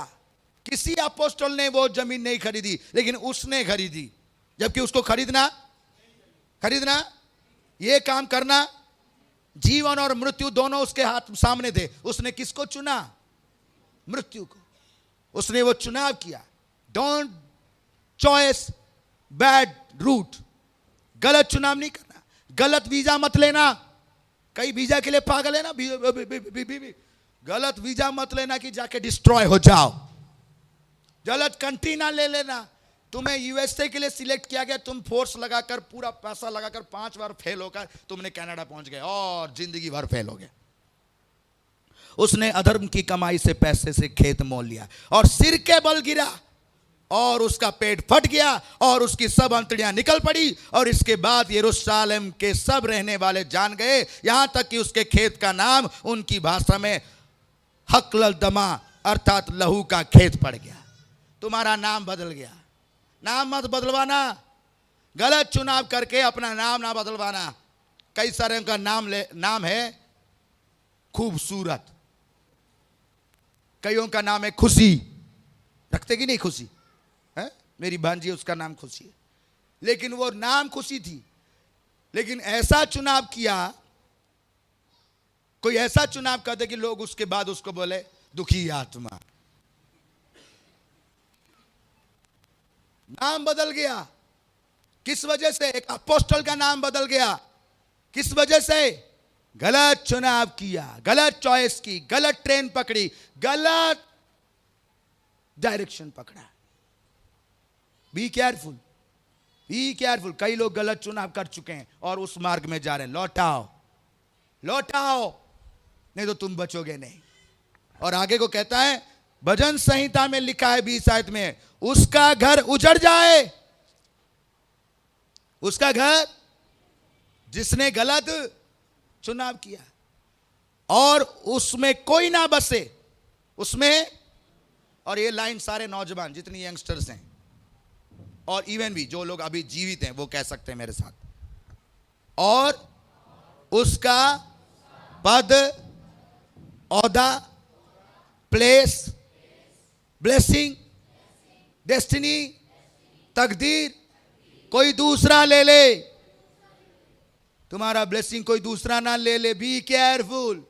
[SPEAKER 1] किसी अपोस्टल ने वो जमीन नहीं खरीदी, लेकिन उसने खरीदी, जबकि उसको खरीदना ये काम करना, जीवन और मृत्यु दोनों उसके हाथ सामने थे। उसने किसको चुना? मृत्यु को। उसने वो चुनाव किया। Don't choice bad route. गलत चुनाव नहीं करना, गलत वीजा मत लेना। कई वीजा के लिए पागल है ना, गलत वीजा मत लेना कि जाके डिस्ट्रॉय हो जाओ। गलत कंट्री ना ले लेना। तुम्हें यूएसए के लिए सिलेक्ट किया गया, तुम फोर्स लगाकर, पूरा पैसा लगाकर 5 बार फेल होकर तुमने कनाडा पहुंच गए और जिंदगी भर फेल हो गए। उसने अधर्म की कमाई से पैसे से खेत मोल लिया और सिर के बल गिरा और उसका पेट फट गया और उसकी सब अंतड़ियां निकल पड़ी। और इसके बाद यरूशलेम के सब रहने वाले जान गए, यहां तक कि उसके खेत का नाम उनकी भाषा में हकलदमा अर्थात लहू का खेत पड़ गया। तुम्हारा नाम बदल गया। नाम मत बदलवाना, गलत चुनाव करके अपना नाम ना बदलवाना। कई सारे का नाम है खूबसूरत, कईयों का नाम है खुशी। रखते कि नहीं खुशी है? मेरी भांजी, उसका नाम खुशी है, लेकिन वो नाम खुशी थी, लेकिन ऐसा चुनाव किया, कोई ऐसा चुनाव कर दे कि लोग उसके बाद उसको बोले दुखी आत्मा। नाम बदल गया। किस वजह से? एक अपोस्टल का नाम बदल गया। किस वजह से? गलत चुनाव किया, गलत चॉइस की, गलत ट्रेन पकड़ी, गलत डायरेक्शन पकड़ा। Be careful, be careful. कई लोग गलत चुनाव कर चुके हैं और उस मार्ग में जा रहे हैं। लौटाओ, नहीं तो तुम बचोगे नहीं। और आगे को कहता है, भजन संहिता में लिखा है 20 आयत में, उसका घर उजड़ जाए। उसका घर, जिसने गलत चुनाव किया, और उसमें कोई ना बसे उसमें। और ये लाइन सारे नौजवान जितनी यंगस्टर्स हैं और इवन भी जो लोग अभी जीवित हैं वो कह सकते हैं मेरे साथ। और उसका पद, औदा, प्लेस, ब्लेसिंग, डेस्टिनी, तकदीर कोई दूसरा ले ले। तुम्हारा ब्लेसिंग कोई दूसरा ना ले ले। Be careful.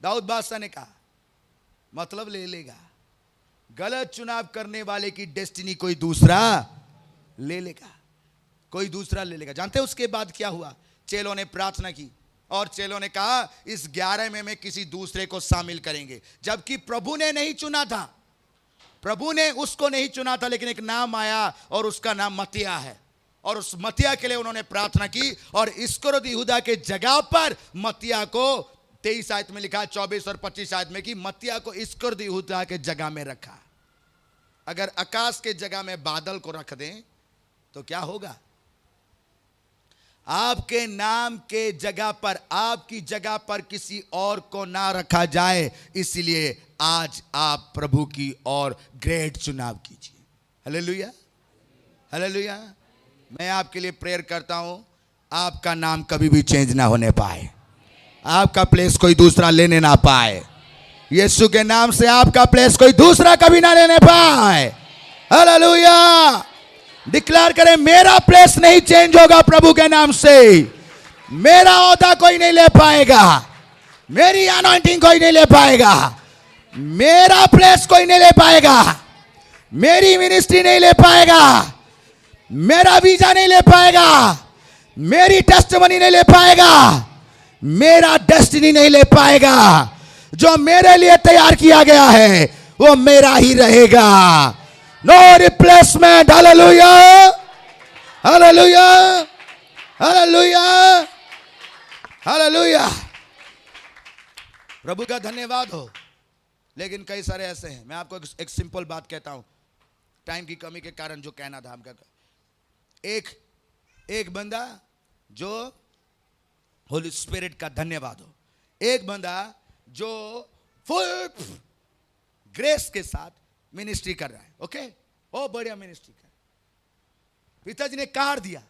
[SPEAKER 1] दाऊद बादशाह ने कहा, मतलब ले लेगा। गलत चुनाव करने वाले की डेस्टिनी कोई दूसरा ले लेगा, कोई दूसरा ले लेगा। जानते हैं उसके बाद क्या हुआ? चेलों ने प्रार्थना की और चेलों ने कहा इस 11वें में किसी दूसरे को शामिल करेंगे, जबकि प्रभु ने नहीं चुना था। प्रभु ने उसको नहीं चुना था, लेकिन एक नाम आया और उसका नाम मत्तियाह है। और उस मत्तियाह के लिए उन्होंने प्रार्थना की और इस्करियोती यहूदा के जगह पर मत्तियाह को 23 आयत में लिखा है, 24 और 25 आयत में कि मत्तिया को इस्कुर्द यहूदा के जगह में रखा। अगर आकाश के जगह में बादल को रख दें तो क्या होगा? आपके नाम के जगह पर, आपकी जगह पर किसी और को ना रखा जाए, इसलिए आज आप प्रभु की और ग्रेट चुनाव कीजिए। Hallelujah, hallelujah. मैं आपके लिए प्रेयर करता हूं, आपका नाम कभी भी चेंज ना होने पाए, आपका प्लेस कोई दूसरा लेने ना पाए। यीशु के नाम से आपका प्लेस कोई दूसरा कभी ना लेने पाए। हालेलुया। डिक्लेयर करें, मेरा प्लेस नहीं चेंज होगा प्रभु के नाम से। मेरा ओहदा कोई नहीं ले पाएगा, मेरी अनॉइंटिंग कोई नहीं ले पाएगा, मेरा प्लेस कोई नहीं ले पाएगा, मेरी मिनिस्ट्री नहीं ले पाएगा, मेरा वीजा नहीं ले पाएगा, मेरी टेस्टिमनी नहीं ले पाएगा, मेरा डेस्टिनी नहीं ले पाएगा। जो मेरे लिए तैयार किया गया है वो मेरा ही रहेगा। No replacement. Hallelujah, hallelujah, hallelujah, hallelujah. प्रभु का धन्यवाद हो। लेकिन कई सारे ऐसे हैं, मैं आपको एक सिंपल बात कहता हूं, टाइम की कमी के कारण जो कहना था हमका। एक बंदा जो होली स्पिरिट का धन्यवाद हो, एक बंदा जो फुल ग्रेस के साथ मिनिस्ट्री कर रहा है। ओके, ओ बढ़िया मिनिस्ट्री कर। पिताजी ने कार दिया,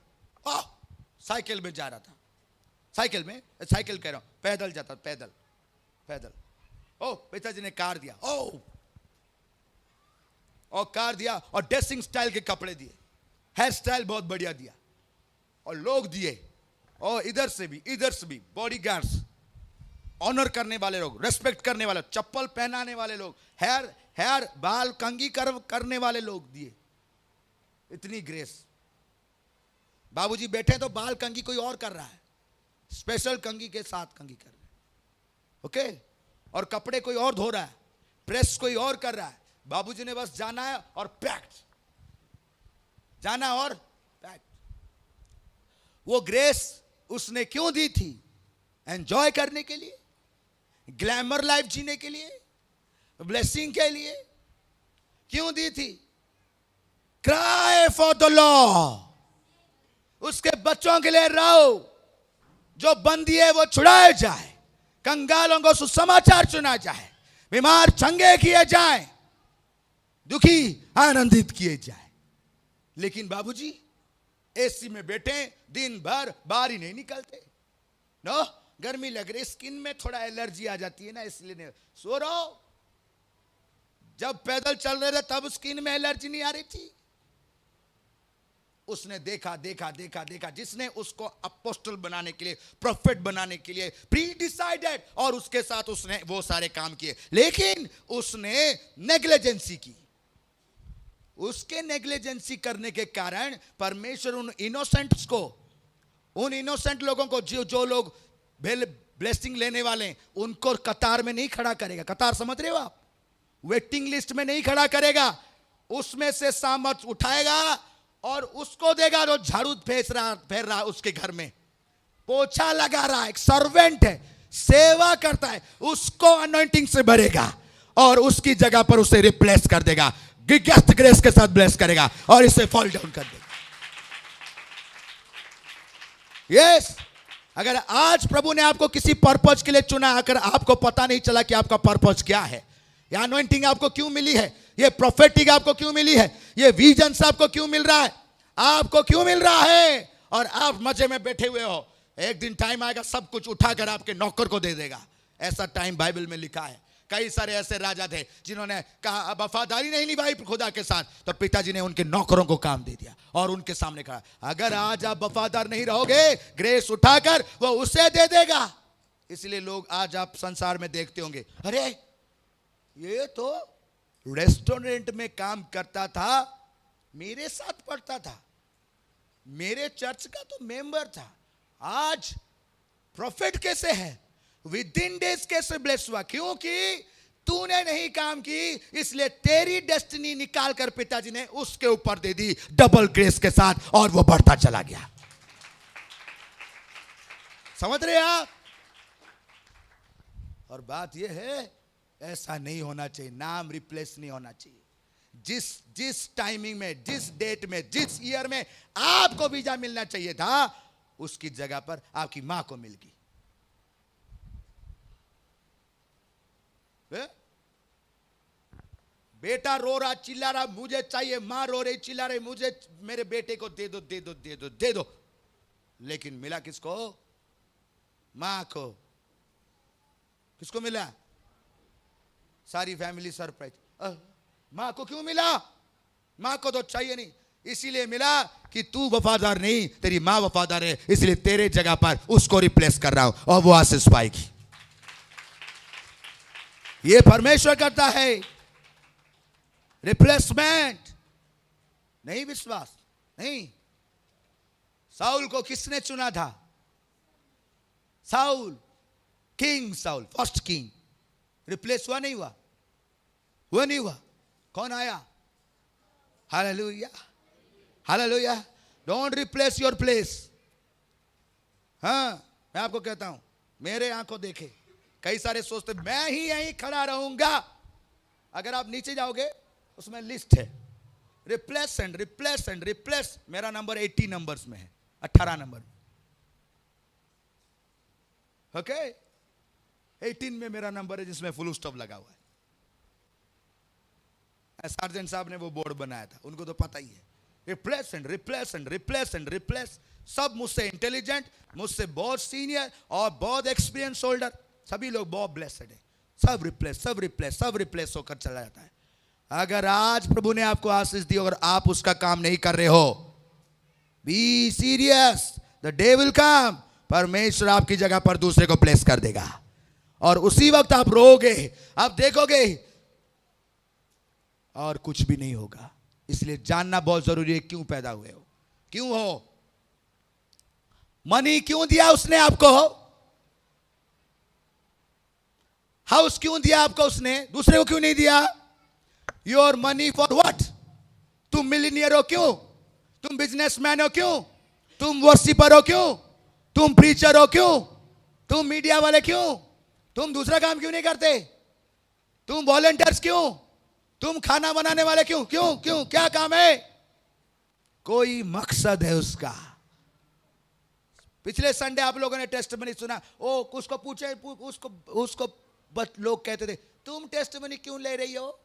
[SPEAKER 1] साइकिल में जा रहा था, साइकिल कह रहा हूं, पैदल जाता, पैदल। ओ पिताजी ने कार दिया, और कार दिया, और ड्रेसिंग स्टाइल के कपड़े दिए, हेयर स्टाइल बहुत बढ़िया दिया, और लोग दिए, और इधर से भी बॉडीगार्ड्स, ऑनर करने वाले लोग, रेस्पेक्ट करने वाले, चप्पल पहनाने वाले लोग, हेयर बाल कंघी करने वाले लोग दिए। इतनी ग्रेस। बाबूजी बैठे तो बाल कंघी कोई और कर रहा है, स्पेशल कंघी के साथ कंघी कर रहा है। ओके, और कपड़े कोई और धो रहा है, प्रेस कोई और कर रहा है। बाबूजी ने बस जाना है और पैक्ट, जाना और पैक्ट। वो ग्रेस उसने क्यों दी थी? एंजॉय करने के लिए, ग्लैमर लाइफ जीने के लिए, ब्लेसिंग के लिए क्यों दी थी? Cry for the law. उसके बच्चों के लिए रो, जो बंदी है वो छुड़ाए जाए, कंगालों को सुसमाचार सुना जाए, बीमार चंगे किए जाए, दुखी आनंदित किए जाए। लेकिन बाबूजी एसी में बैठे दिन भर, बाहर ही नहीं निकलते। नो, गर्मी लग रही, स्किन में थोड़ा एलर्जी आ जाती है ना, इसलिए नहीं सो रहो। जब पैदल चल रहे थे तब स्किन में एलर्जी नहीं आ रही थी। उसने देखा, जिसने उसको अपोस्टल बनाने के लिए, प्रोफेट बनाने के लिए प्री डिसाइडेड, और उसके साथ उसने वो सारे काम किए, लेकिन उसने नेग्लिजेंसी की। उसके नेग्लिजेंसी करने के कारण परमेश्वर उन इनोसेंट्स को, उन इनोसेंट लोगों को, जो लोग ब्लेसिंग लेने वाले, उनको कतार में नहीं खड़ा करेगा। कतार समझ रहे हो आप? वेटिंग लिस्ट में नहीं खड़ा करेगा, उसमें से सामर्थ उठाएगा और उसको देगा जो झाड़ू फेर रहा उसके घर में, पोछा लगा रहा है, एक सर्वेंट है, सेवा करता है, उसको अनॉइंटिंग से भरेगा और उसकी जगह पर उसे रिप्लेस कर देगा, गिगेस्ट ग्रेस के साथ ब्लेस करेगा और इसे फॉल डाउन कर देगा। यस, अगर आज प्रभु ने आपको किसी पर्पज के लिए चुना, अगर आपको पता नहीं चला कि आपका पर्पज क्या है, या अनॉइंटिंग आपको क्यों मिली है, ये प्रोफेटिक आपको क्यों मिली है, ये विजन आपको क्यों मिल रहा है, आपको क्यों मिल रहा है, और आप मजे में बैठे हुए हो, एक दिन टाइम आएगा सब कुछ उठाकर आपके नौकर को दे देगा। ऐसा टाइम बाइबल में लिखा है। कई सारे ऐसे राजा थे जिन्होंने कहा, वफादारी नहीं निभाई खुदा के साथ, तो पिताजी ने उनके नौकरों को काम दे दिया और उनके सामने कहा, अगर आज आप वफादार नहीं रहोगे, ग्रेस उठाकर वो उसे दे देगा। इसलिए लोग आज आप संसार में देखते होंगे, अरे ये तो रेस्टोरेंट में काम करता था, मेरे साथ पढ़ता था, मेरे चर्च का तो मेंबर था, आज प्रॉफिट कैसे है, विद इन डेज कैसे ब्लेस हुआ? क्योंकि तूने नहीं काम की, इसलिए तेरी डेस्टिनी निकाल कर पिताजी ने उसके ऊपर दे दी डबल ग्रेस के साथ, और वो बढ़ता चला गया। समझ रहे आप? और बात यह है, ऐसा नहीं होना चाहिए, नाम रिप्लेस नहीं होना चाहिए। जिस टाइमिंग में, जिस डेट में, जिस ईयर में आपको वीजा मिलना चाहिए था, उसकी जगह पर आपकी मां को मिल गई। बेटा रो रहा, चिल्ला रहा, मुझे चाहिए, मां रो रही, चिल्ला रही, मुझे, मेरे बेटे को दे दो, दे दो, दे दो, दे दो। लेकिन मिला किसको? मां को। किसको मिला? सारी फैमिली सरप्राइज। मां को क्यों मिला? मां को तो चाहिए नहीं, इसीलिए मिला कि तू वफादार नहीं, तेरी मां वफादार है, इसलिए तेरे जगह पर उसको रिप्लेस कर रहा हूं और वो आशीष पाएगी। ये परमेश्वर करता है रिप्लेसमेंट, नहीं विश्वास नहीं। साउल को किसने चुना था? Saul, king Saul, first king. Replace हुआ नहीं हुआ? हुआ नहीं हुआ? कौन आया? Hallelujah, hallelujah. Don't replace your place. हाँ, मैं आपको कहता हूं, मेरे आंखों देखे कई सारे सोचते मैं ही यहीं खड़ा रहूंगा। अगर आप नीचे जाओगे उसमें लिस्ट है, replace and replace and replace. मेरा नंबर 80 नंबर्स में है, 18 नंबर में। ओके, 18 में मेरा नंबर है जिसमें फुल स्टॉप लगा हुआ है। सार्जेंट साहब ने वो बोर्ड बनाया था, उनको तो पता ही है। Replace and replace and replace and replace. सब मुझसे इंटेलिजेंट, मुझसे बहुत सीनियर और बहुत एक्सपीरियंस होल्डर, सभी लोग बहुत ब्लेस्ड है। सब रिप्लेस, सब रिप्लेस, सब रिप्लेस होकर चला जाता है। अगर आज प्रभु ने आपको आशीष दी और आप उसका काम नहीं कर रहे हो, be serious, the day will come, परमेश्वर आपकी जगह पर दूसरे को प्लेस कर देगा और उसी वक्त आप रोओगे, आप देखोगे और कुछ भी नहीं होगा। इसलिए जानना बहुत जरूरी है, क्यों पैदा हुए हो, क्यों हो। मनी क्यों दिया उसने आपको? हाउस क्यों दिया आपको उसने? दूसरे को क्यों नहीं दिया? Your money for what? तुम मिलियनियर हो क्यों? तुम बिजनेसमैन हो क्यों? तुम वर्शिपर हो क्यों? तुम प्रीचर हो क्यों? तुम मीडिया वाले क्यों? तुम दूसरा काम क्यों नहीं करते? तुम वॉलंटियर्स क्यों? तुम खाना बनाने वाले क्यों? क्यों क्यों? क्या काम है? कोई मकसद है उसका। पिछले संडे आप लोगों ने टेस्टमनी सुना, ओ उसको पूछे, उसको लोग कहते थे तुम टेस्टमनी क्यों ले रही हो,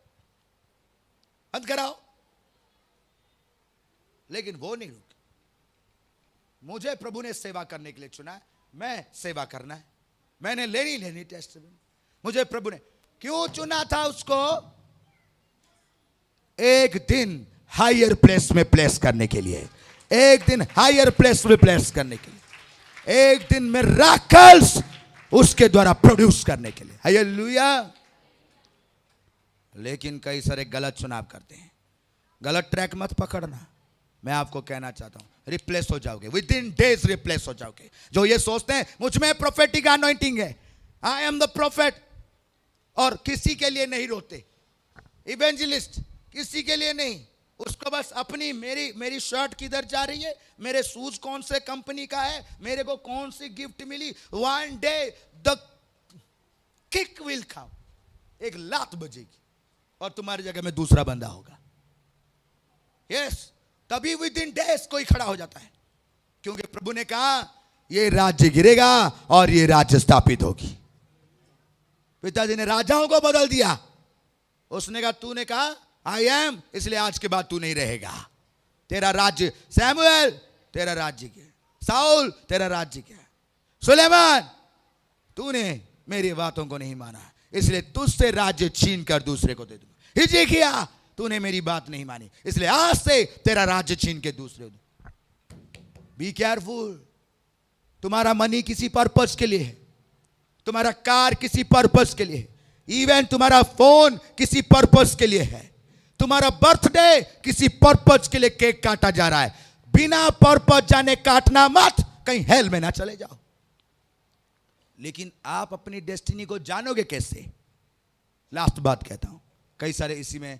[SPEAKER 1] बंद कराओ। लेकिन वो नहीं रुके। मुझे प्रभु ने सेवा करने के लिए चुना है, मैं सेवा करना है, मैंने लेनी टेस्टमनी। मुझे प्रभु ने क्यों चुना था? उसको एक दिन हायर प्लेस में प्लेस करने के लिए, एक दिन हायर प्लेस में प्लेस करने के लिए, एक दिन मिरेकल्स उसके द्वारा प्रोड्यूस करने के लिए। हालेलुया। लेकिन कई सारे गलत चुनाव करते हैं। गलत ट्रैक मत पकड़ना। मैं आपको कहना चाहता हूं, रिप्लेस हो जाओगे, विद इन डेज रिप्लेस हो जाओगे। जो ये सोचते हैं मुझ में प्रोफेटिक अनॉइंटिंग है, आई एम द प्रोफेट, और किसी के लिए नहीं रोते। इवेंजलिस्ट किसी के लिए नहीं, उसको बस अपनी, मेरी शर्ट किधर जा रही है, मेरे शूज कौन से कंपनी का है, मेरे को कौन सी गिफ्ट मिली। One day the kick will come, एक लात बजेगी और तुम्हारी जगह में दूसरा बंदा होगा। यस, तभी विद इन डेज कोई खड़ा हो जाता है, क्योंकि प्रभु ने कहा ये राज्य गिरेगा और ये राज्य स्थापित होगी। पिताजी ने राजाओं को बदल दिया। उसने कहा, तूने कहा आई एम, इसलिए आज के बाद तू नहीं रहेगा। तेरा राज्य, सैमुएल तेरा राज्य क्या, साउल तेरा राज्य क्या, सुलेमान तूने मेरी बातों को नहीं माना, इसलिए तुझसे राज्य छीन कर दूसरे को दे दूंगा। हिजकिय्याह तूने मेरी बात नहीं मानी, इसलिए आज से तेरा राज्य छीन के दूसरे को। Be careful. तुम्हारा मनी किसी पर्पस के लिए है, तुम्हारा कार किसी पर्पस के लिए है, इवन तुम्हारा फोन किसी पर्पस के लिए है, तुम्हारा बर्थडे किसी पर्पस के लिए केक काटा जा रहा है। बिना पर्पस जाने काटना मत, कहीं हेल में ना चले जाओ। लेकिन आप अपनी डेस्टिनी को जानोगे कैसे? लास्ट बात कहता हूं, कई सारे इसी में,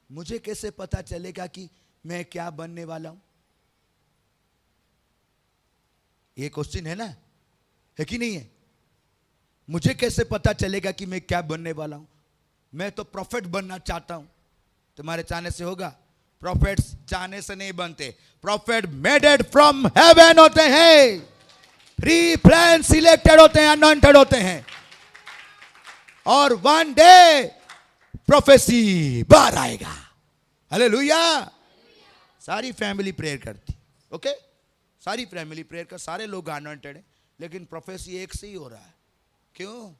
[SPEAKER 1] मुझे कैसे पता चलेगा कि मैं क्या बनने वाला हूं? ये क्वेश्चन है ना, है कि नहीं है? मुझे कैसे पता चलेगा कि मैं क्या बनने वाला हूं? मैं तो प्रॉफिट बनना चाहता हूं। तुम्हारे चाहने से होगा? प्रॉफिट्स चाहने से नहीं बनते, प्रॉफिट मेडेड फ्रॉम हेवन होते हैं, प्री प्लान सिलेक्टेड होते हैं, अनॉइंटेड होते हैं, और वन डे प्रोफेसी बाहर आएगा। हालेलुया। सारी फैमिली प्रेयर करती, ओके? सारी फैमिली प्रेयर कर, सारे लोग अनॉइंटेड हैं, लेकिन प्रोफेसी एक से ही हो रहा है। क्यों?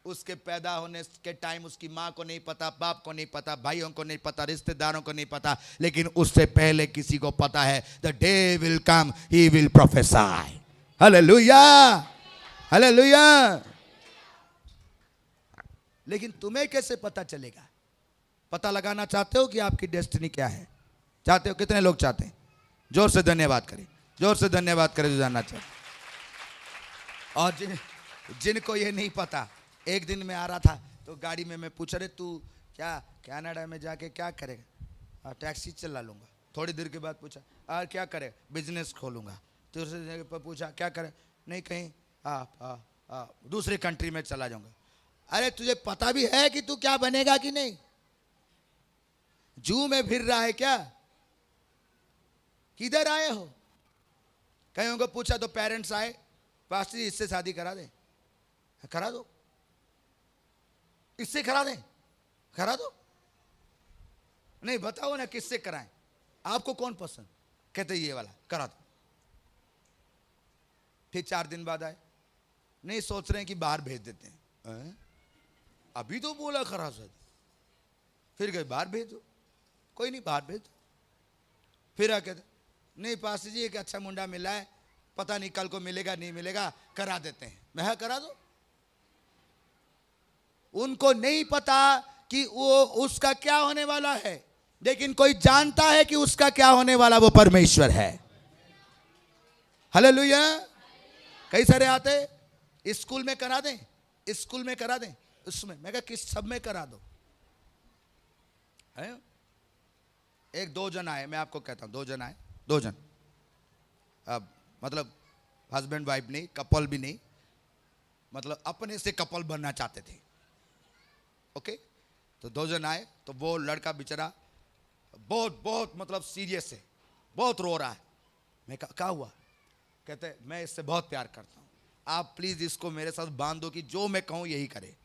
[SPEAKER 1] उसके पैदा होने के टाइम उसकी माँ को नहीं पता, बाप को नहीं पता, भाइयों को नहीं पता, रिश्तेदारों को नहीं पता, लेकिन उससे पहले किसी को पता है, the day will come he will प्रोफेसाई। Hallelujah, hallelujah. लेकिन तुम्हें कैसे पता चलेगा? पता लगाना चाहते हो कि आपकी डेस्टिनी क्या है? चाहते हो? कितने लोग चाहते हैं? जोर से धन्यवाद करें, जोर से धन्यवाद करें जो जानना चाहते। और जिनको ये नहीं पता, एक दिन मैं आ रहा था तो गाड़ी में मैं पूछ रहे, तू क्या कनाडा में जाके क्या करेगा? टैक्सी चला लूँगा। थोड़ी देर के बाद पूछा, और क्या करे? बिजनेस खोलूँगा। दूसरे जगह पर पूछा, क्या करे? नहीं, कहीं दूसरे कंट्री में चला जाऊँगा। अरे तुझे पता भी है कि तू क्या बनेगा कि नहीं? जू में फिर रहा है क्या? किधर आए हो? कहीं को पूछा तो पेरेंट्स आए, पास जी इससे शादी करा दे। करा दो, इससे करा दें, करा दो। नहीं बताओ ना किससे कराएं, आपको कौन पसंद? कहते ये वाला करा दो। फिर 4 दिन बाद आए, नहीं सोच रहे हैं कि बाहर भेज देते हैं। अभी तो बोला करा शादी। फिर गए, बाहर भेज दो। कोई नहीं, बाहर भेज दो। फिर आ कहते, नहीं पास जी एक अच्छा मुंडा मिला है, पता नहीं कल को मिलेगा नहीं मिलेगा, करा देते हैं। मैं करा दो। उनको नहीं पता कि वो उसका क्या होने वाला है, लेकिन कोई जानता है कि उसका क्या होने वाला, वो परमेश्वर है। हालेलुया। कई सारे आते, स्कूल में करा दें, स्कूल में करा दें, उसमें मैं कहा किस सब में करा दो। है? एक 2 जन आए, मैं आपको कहता हूं, 2 जन आए, 2 जन, अब मतलब हस्बैंड वाइफ नहीं, कपल भी नहीं, मतलब अपने से कपल बनना चाहते थे। ओके? तो 2 जन आए, तो वो लड़का बेचारा बहुत बहुत मतलब सीरियस है, बहुत रो रहा है। मैं कहा क्या हुआ? कहते मैं इससे बहुत प्यार करता हूँ, आप प्लीज इसको मेरे साथ बांध दो कि जो मैं कहूँ यही करे।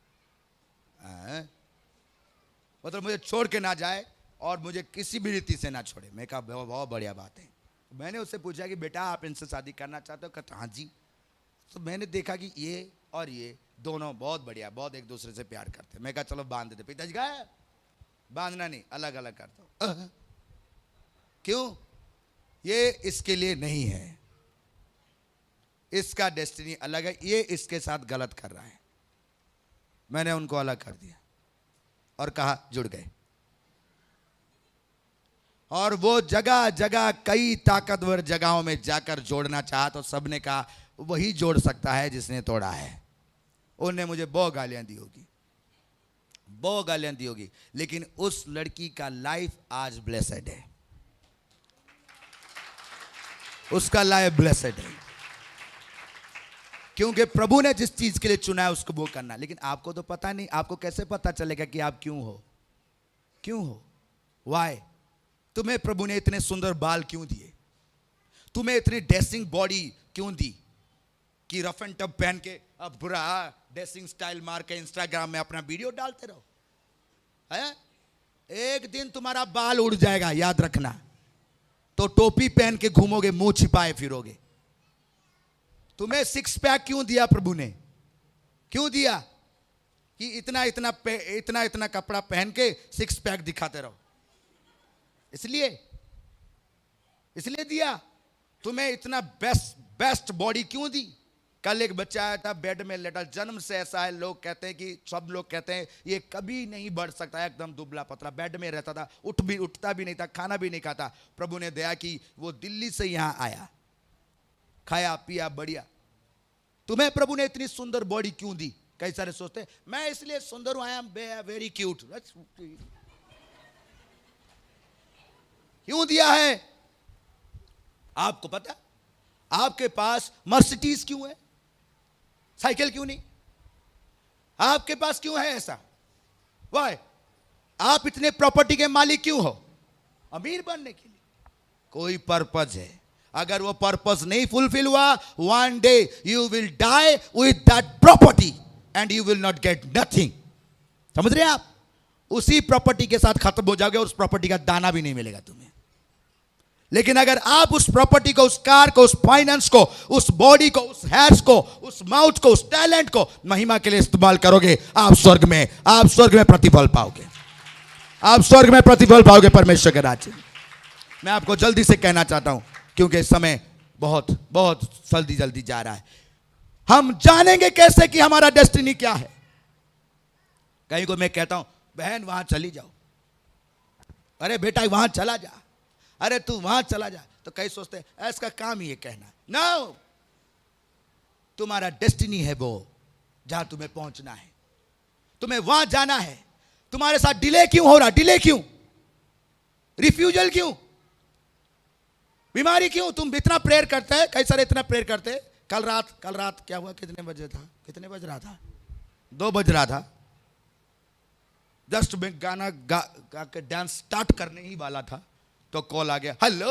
[SPEAKER 1] मतलब मुझे छोड़ के ना जाए और मुझे किसी भी रीति से ना छोड़े। मैं कहा बहुत बढ़िया बात है। मैंने उससे पूछा कि बेटा आप इनसे शादी करना चाहते हो? कहता हाँ जी। तो मैंने देखा कि ये और ये दोनों बहुत बढ़िया, बहुत एक दूसरे से प्यार करते। मैं कहा चलो बांध देते। पिताजी कहा बांधना नहीं, अलग अलग करता हूं। क्यों? ये इसके लिए नहीं है, इसका डेस्टिनी अलग है, ये इसके साथ गलत कर रहा है। मैंने उनको अलग कर दिया और कहा जुड़ गए। और वो जगह जगह कई ताकतवर जगहों में जाकर जोड़ना चाहा तो सबने कहा वही जोड़ सकता है जिसने तोड़ा है। उन्होंने मुझे बहुत गालियां दी होगी, बहुत गालियां दी होगी, लेकिन उस लड़की का लाइफ आज ब्लेसेड है, उसका लाइफ ब्लेसेड है, क्योंकि प्रभु ने जिस चीज के लिए चुना है उसको वो करना। लेकिन आपको तो पता नहीं, आपको कैसे पता चलेगा कि आप क्यों हो? क्यों हो? वाई? तुम्हें प्रभु ने इतने सुंदर बाल क्यों दिए? तुम्हें इतनी ड्रेसिंग बॉडी क्यों दी कि रफ एंड टफ पहन के अब बुरा ड्रेसिंग स्टाइल मार के इंस्टाग्राम में अपना वीडियो डालते रहो? है? एक दिन तुम्हारा बाल उड़ जाएगा, याद रखना। तो टोपी पहन के घूमोगे, मुंह छिपाए फिरोगे। तुम्हें 6 पैक क्यों दिया प्रभु ने? क्यों दिया? कि इतना इतना इतना इतना कपड़ा पहन के 6 पैक दिखाते रहो, इसलिए दिया। तुम्हें इतना बेस्ट बॉडी क्यों दी? कल एक बच्चा आया था बेड में लेटा, जन्म से ऐसा है, लोग कहते हैं कि सब लोग कहते हैं ये कभी नहीं बढ़ सकता, एकदम दुबला पतला बेड में रहता था, उठता भी नहीं था, खाना भी नहीं खाता। प्रभु ने दया की, वो दिल्ली से यहां आया, खाया पिया बढ़िया। तुम्हें प्रभु ने इतनी सुंदर बॉडी क्यों दी? कई सारे सोचते हैं मैं इसलिए सुंदर हूं, आई एम वेरी क्यूट। क्यों दिया है? आपको पता? आपके पास मर्सिडीज क्यों है? साइकिल क्यों नहीं? आपके पास क्यों है ऐसा? वाई? आप इतने प्रॉपर्टी के मालिक क्यों हो? अमीर बनने के लिए? कोई पर्पज है। अगर वो पर्पज नहीं फुलफिल हुआ, one day you will die with that property and you will not get nothing. समझ रहे हैं आप? उसी प्रॉपर्टी के साथ खत्म हो जाओगे और उस प्रॉपर्टी का दाना भी नहीं मिलेगा तुम्हें। लेकिन अगर आप उस प्रॉपर्टी को, उस कार को, उस फाइनेंस को, उस बॉडी को, उस हेयर्स को, उस माउथ को, उस टैलेंट को महिमा के लिए इस्तेमाल करोगे, आप स्वर्ग में प्रतिफल पाओगे। आप स्वर्ग में प्रतिफल पाओगे परमेश्वर के राज्य। मैं आपको जल्दी से कहना चाहता हूं, क्योंकि समय बहुत बहुत जल्दी जल्दी जा रहा है। हम जानेंगे कैसे कि हमारा डेस्टिनी क्या है? कहीं को मैं कहता हूं, बहन वहां चली जाओ, अरे बेटा वहां चला जा, अरे तू वहां चला जा, तो कई सोचते हैं इसका काम ही ये कहना। नो, तुम्हारा डेस्टिनी है वो, जहां तुम्हें पहुंचना है, तुम्हें वहां जाना है। तुम्हारे साथ डिले क्यों हो रहा? डिले क्यों? रिफ्यूजल क्यों? बीमारी क्यों? तुम इतना प्रेयर करते हैं, कई सारे इतना प्रेयर करते हैं। कल रात क्या हुआ? कितने बज रहा था? 2 बज रहा था। जस्ट मैं गाना गा के डांस स्टार्ट करने ही वाला था तो कॉल आ गया, हेलो।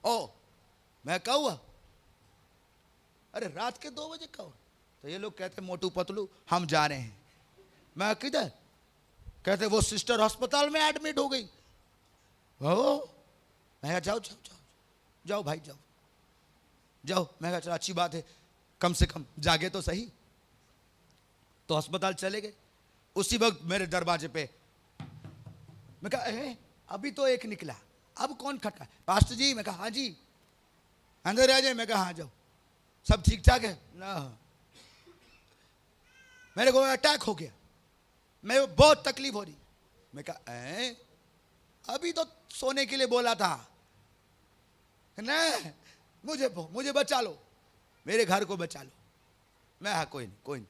[SPEAKER 1] ओ, मैं क्या हुआ? अरे रात के 2 बजे क्या हुआ? तो ये लोग कहते मोटू पतलू हम जा रहे हैं। मैं किधर? कहते वो सिस्टर अस्पताल में एडमिट हो गई। ओ, मैं जाओ जाओ जाओ जाओ भाई जाओ जाओ। मैं कहा चलो अच्छी बात है, कम से कम जागे तो सही। तो अस्पताल चले गए। उसी वक्त मेरे दरवाजे पे मैं कहा अभी तो एक निकला, अब कौन खटका? पास्टर जी। मैं कहा हाँ जी। अंदर आ जाए। मैं कहा हाँ जाओ। सब ठीक ठाक है ना? मेरे को अटैक हो गया, मैं बहुत तकलीफ हो रही। मैं कहा अभी तो सोने के लिए बोला था ना, मुझे बचा लो, मेरे घर को बचा लो। मैं हाँ कोई नहीं।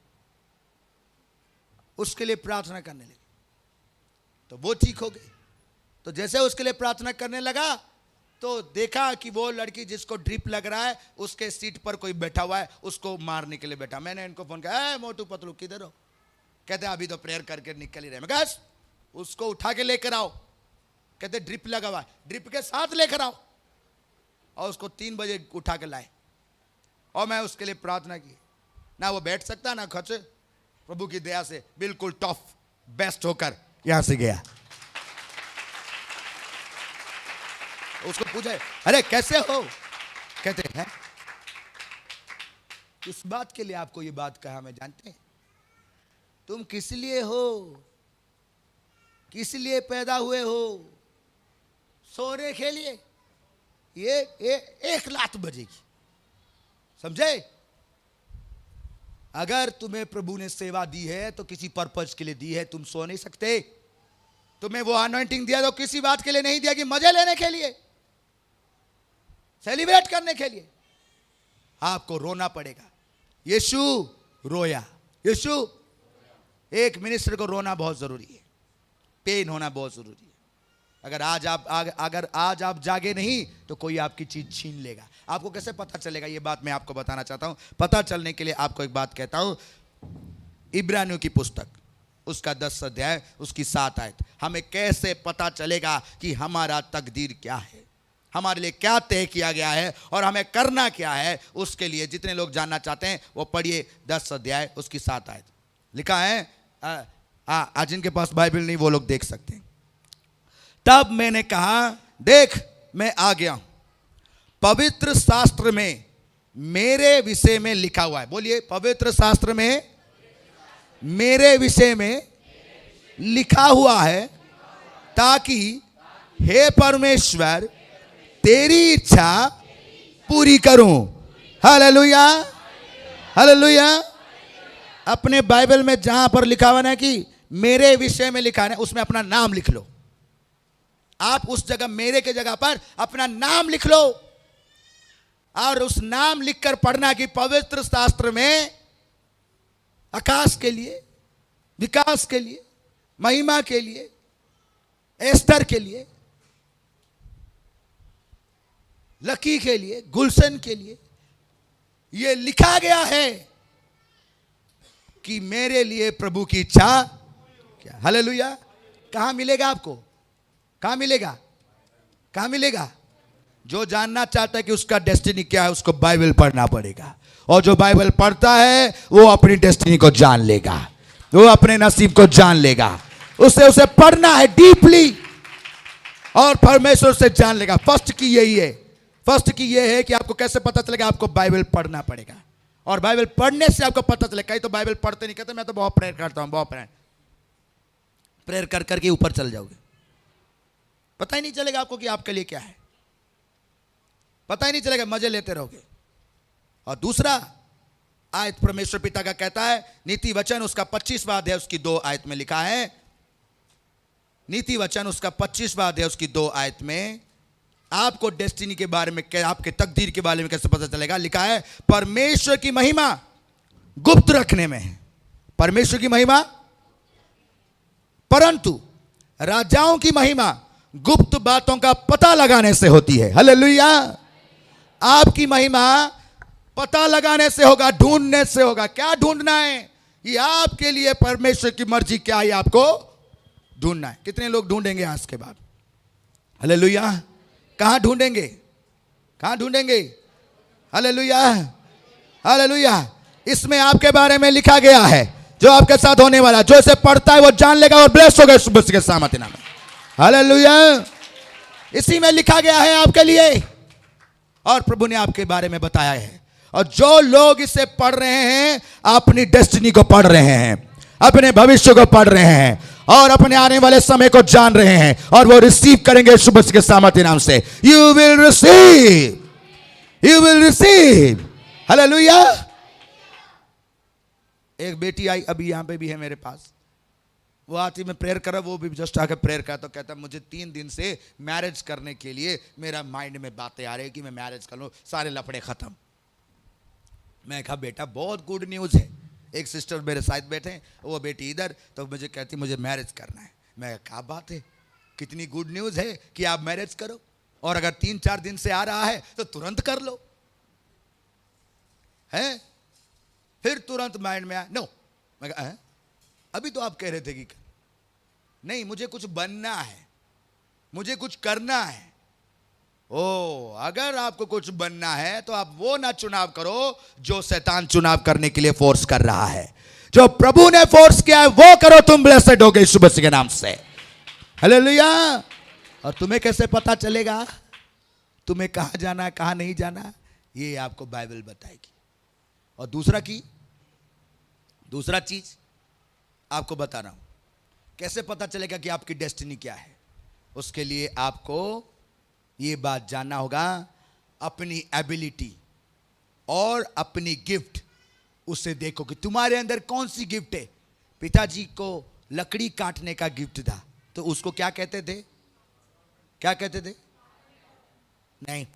[SPEAKER 1] उसके लिए प्रार्थना करने लगे तो वो ठीक हो गई। तो जैसे उसके लिए प्रार्थना करने लगा तो देखा कि वो लड़की जिसको ड्रिप लग रहा है उसके सीट पर कोई बैठा हुआ है, उसको मारने के लिए बैठा। मैंने इनको फोन किया, मोटू पतलू किधर हो? कहते अभी तो प्रेयर करके निकल ही रहे। मैं कहा उसको उठा के लेकर आओ। कहते ड्रिप लगा हुआ है, ड्रिप के साथ लेकर आओ। और उसको 3 बजे उठा के लाए और मैं उसके लिए प्रार्थना की। ना वो बैठ सकता ना खचे, प्रभु की दया से बिल्कुल टफ बेस्ट होकर यहां से गया। उसको पूछा अरे कैसे हो? कहते हैं इस बात के लिए आपको ये बात कहा, मैं जानते हैं तुम किस लिए हो, किस लिए पैदा हुए हो? सोने के लिए। ये 1 लात बजेगी, समझे? अगर तुम्हें प्रभु ने सेवा दी है तो किसी पर्पज के लिए दी है। तुम सो नहीं सकते। तुम्हें वो अनॉइंटिंग दिया तो किसी बात के लिए नहीं दिया कि मजे लेने के लिए, सेलिब्रेट करने के लिए। आपको रोना पड़ेगा। यीशु रोया। यीशु, एक मिनिस्टर को रोना बहुत जरूरी है, पेन होना बहुत जरूरी है। अगर आज आप जागे नहीं तो कोई आपकी चीज छीन लेगा। आपको कैसे पता चलेगा? ये बात मैं आपको बताना चाहता हूं। पता चलने के लिए आपको एक बात कहता हूं। इब्रानियों की पुस्तक, उसका 10 अध्याय, उसकी 7 आयत। हमें कैसे पता चलेगा कि हमारा तकदीर क्या है, हमारे लिए क्या तय किया गया है और हमें करना क्या है? उसके लिए जितने लोग जानना चाहते हैं वो पढ़िए 10 अध्याय, उसकी 7 आयत। लिखा है, आज जिनके पास बाइबल नहीं वो लोग देख सकते हैं। तब मैंने कहा देख मैं आ गया हूं, पवित्र शास्त्र में मेरे विषय में लिखा हुआ है। बोलिए, पवित्र शास्त्र में मेरे विषय में लिखा हुआ है, ताकि हे परमेश्वर तेरी इच्छा पूरी करूं। Hallelujah, hallelujah. अपने बाइबल में जहां पर लिखा हुआ है कि मेरे विषय में लिखा है, उसमें अपना नाम लिख लो। आप उस जगह मेरे के जगह पर अपना नाम लिख लो और उस नाम लिखकर पढ़ना कि पवित्र शास्त्र में आकाश के लिए, विकास के लिए, महिमा के लिए, एस्तर के लिए, लकी के लिए, गुलशन के लिए, ये लिखा गया है कि मेरे लिए प्रभु की इच्छा क्या। हालेलुया। कहां मिलेगा आपको? कहां मिलेगा? कहां मिलेगा? जो जानना चाहता है कि उसका डेस्टिनी क्या है, उसको बाइबल पढ़ना पड़ेगा। और जो बाइबल पढ़ता है वो अपनी डेस्टिनी को जान लेगा, वो अपने नसीब को जान लेगा। उसे पढ़ना है डीपली और परमेश्वर से जान लेगा। फर्स्ट की यही है। फर्स्ट की यह है कि आपको कैसे पता चलेगा? आपको बाइबल पढ़ना पड़ेगा। और बाइबल पढ़ने से आपको पता चलेगा। कई तो बाइबल पढ़ते नहीं, कहते मैं तो बहुत प्रेयर करता हूं, बहुत प्रेयर कर करके ऊपर चल जाओगे। पता ही नहीं चलेगा आपको कि आपके लिए क्या है, पता ही नहीं चलेगा, मजे लेते रहोगे। और दूसरा आयत परमेश्वर पिता का कहता है, नीति वचन उसका 25वां अध्याय उसकी 2 आयत में लिखा है। नीति वचन उसका 25वां अध्याय उसकी 2 आयत में आपको डेस्टिनी के बारे में, आपके तकदीर के बारे में कैसे पता चलेगा? लिखा है, परमेश्वर की महिमा गुप्त रखने में है। परमेश्वर की महिमा, परंतु राजाओं की महिमा गुप्त बातों का पता लगाने से होती है। हालेलुया। आपकी महिमा पता लगाने से होगा, ढूंढने से होगा। क्या ढूंढना है? ये आपके लिए परमेश्वर की मर्जी क्या है, आपको ढूंढना है। कितने लोग ढूंढेंगे आज के बाद? हालेलुया। कहां ढूंढेंगे? कहां ढूंढेंगे? Hallelujah, hallelujah. इसमें आपके बारे में लिखा गया है जो आपके साथ होने वाला। जो इसे पढ़ता है वो जान लेगा और ब्लेस होगा यीशु मसीह के सामर्थ्य नाम में। हालेलुया। इसी में लिखा गया है आपके लिए और प्रभु ने आपके बारे में बताया है। और जो लोग इसे पढ़ रहे हैं अपनी डेस्टिनी को पढ़ रहे हैं, अपने भविष्य को पढ़ रहे हैं और अपने आने वाले समय को जान रहे हैं और वो रिसीव करेंगे यीशु मसीह के सामर्थ्य नाम से। You will receive, you will receive. Hallelujah. एक बेटी आई, अभी यहां पे भी है मेरे पास। वो आती, मैं प्रेयर कर रहा, वो भी जस्ट आकर प्रेयर करा तो कहता मुझे 3 दिन से मैरिज करने के लिए मेरा माइंड में बातें आ रही कि मैं मैरिज कर लूं, सारे लफड़े खत्म। मैं कहा बेटा बहुत गुड न्यूज़ है। एक सिस्टर मेरे साथ बैठे हैं, वो बेटी इधर, तो मुझे कहती मुझे मैरिज करना है। मैं क्या बात है, कितनी गुड न्यूज़ है कि आप मैरिज करो, और अगर 3-4 दिन से आ रहा है तो तुरंत कर लो। है फिर तुरंत माइंड में आया, नो। मैं कहा अभी तो आप कह रहे थे कि नहीं, मुझे कुछ बनना है, मुझे कुछ करना है। ओ, अगर आपको कुछ बनना है तो आप वो ना चुनाव करो जो शैतान चुनाव करने के लिए फोर्स कर रहा है। जो प्रभु ने फोर्स किया है वो करो, तुम ब्लेसेड होगे यीशु मसीह के नाम से। हालेलुया। और तुम्हें कैसे पता चलेगा तुम्हें कहां जाना है, कहां नहीं जाना? ये आपको बाइबल बताएगी। और दूसरा चीज आपको बता रहा हूं, कैसे पता चलेगा कि आपकी डेस्टिनी क्या है। उसके लिए आपको ये बात जानना होगा, अपनी एबिलिटी और अपनी गिफ्ट उसे देखो कि तुम्हारे अंदर कौन सी गिफ्ट है। पिताजी को लकड़ी काटने का गिफ्ट था, तो उसको क्या कहते थे? क्या कहते थे? नहीं,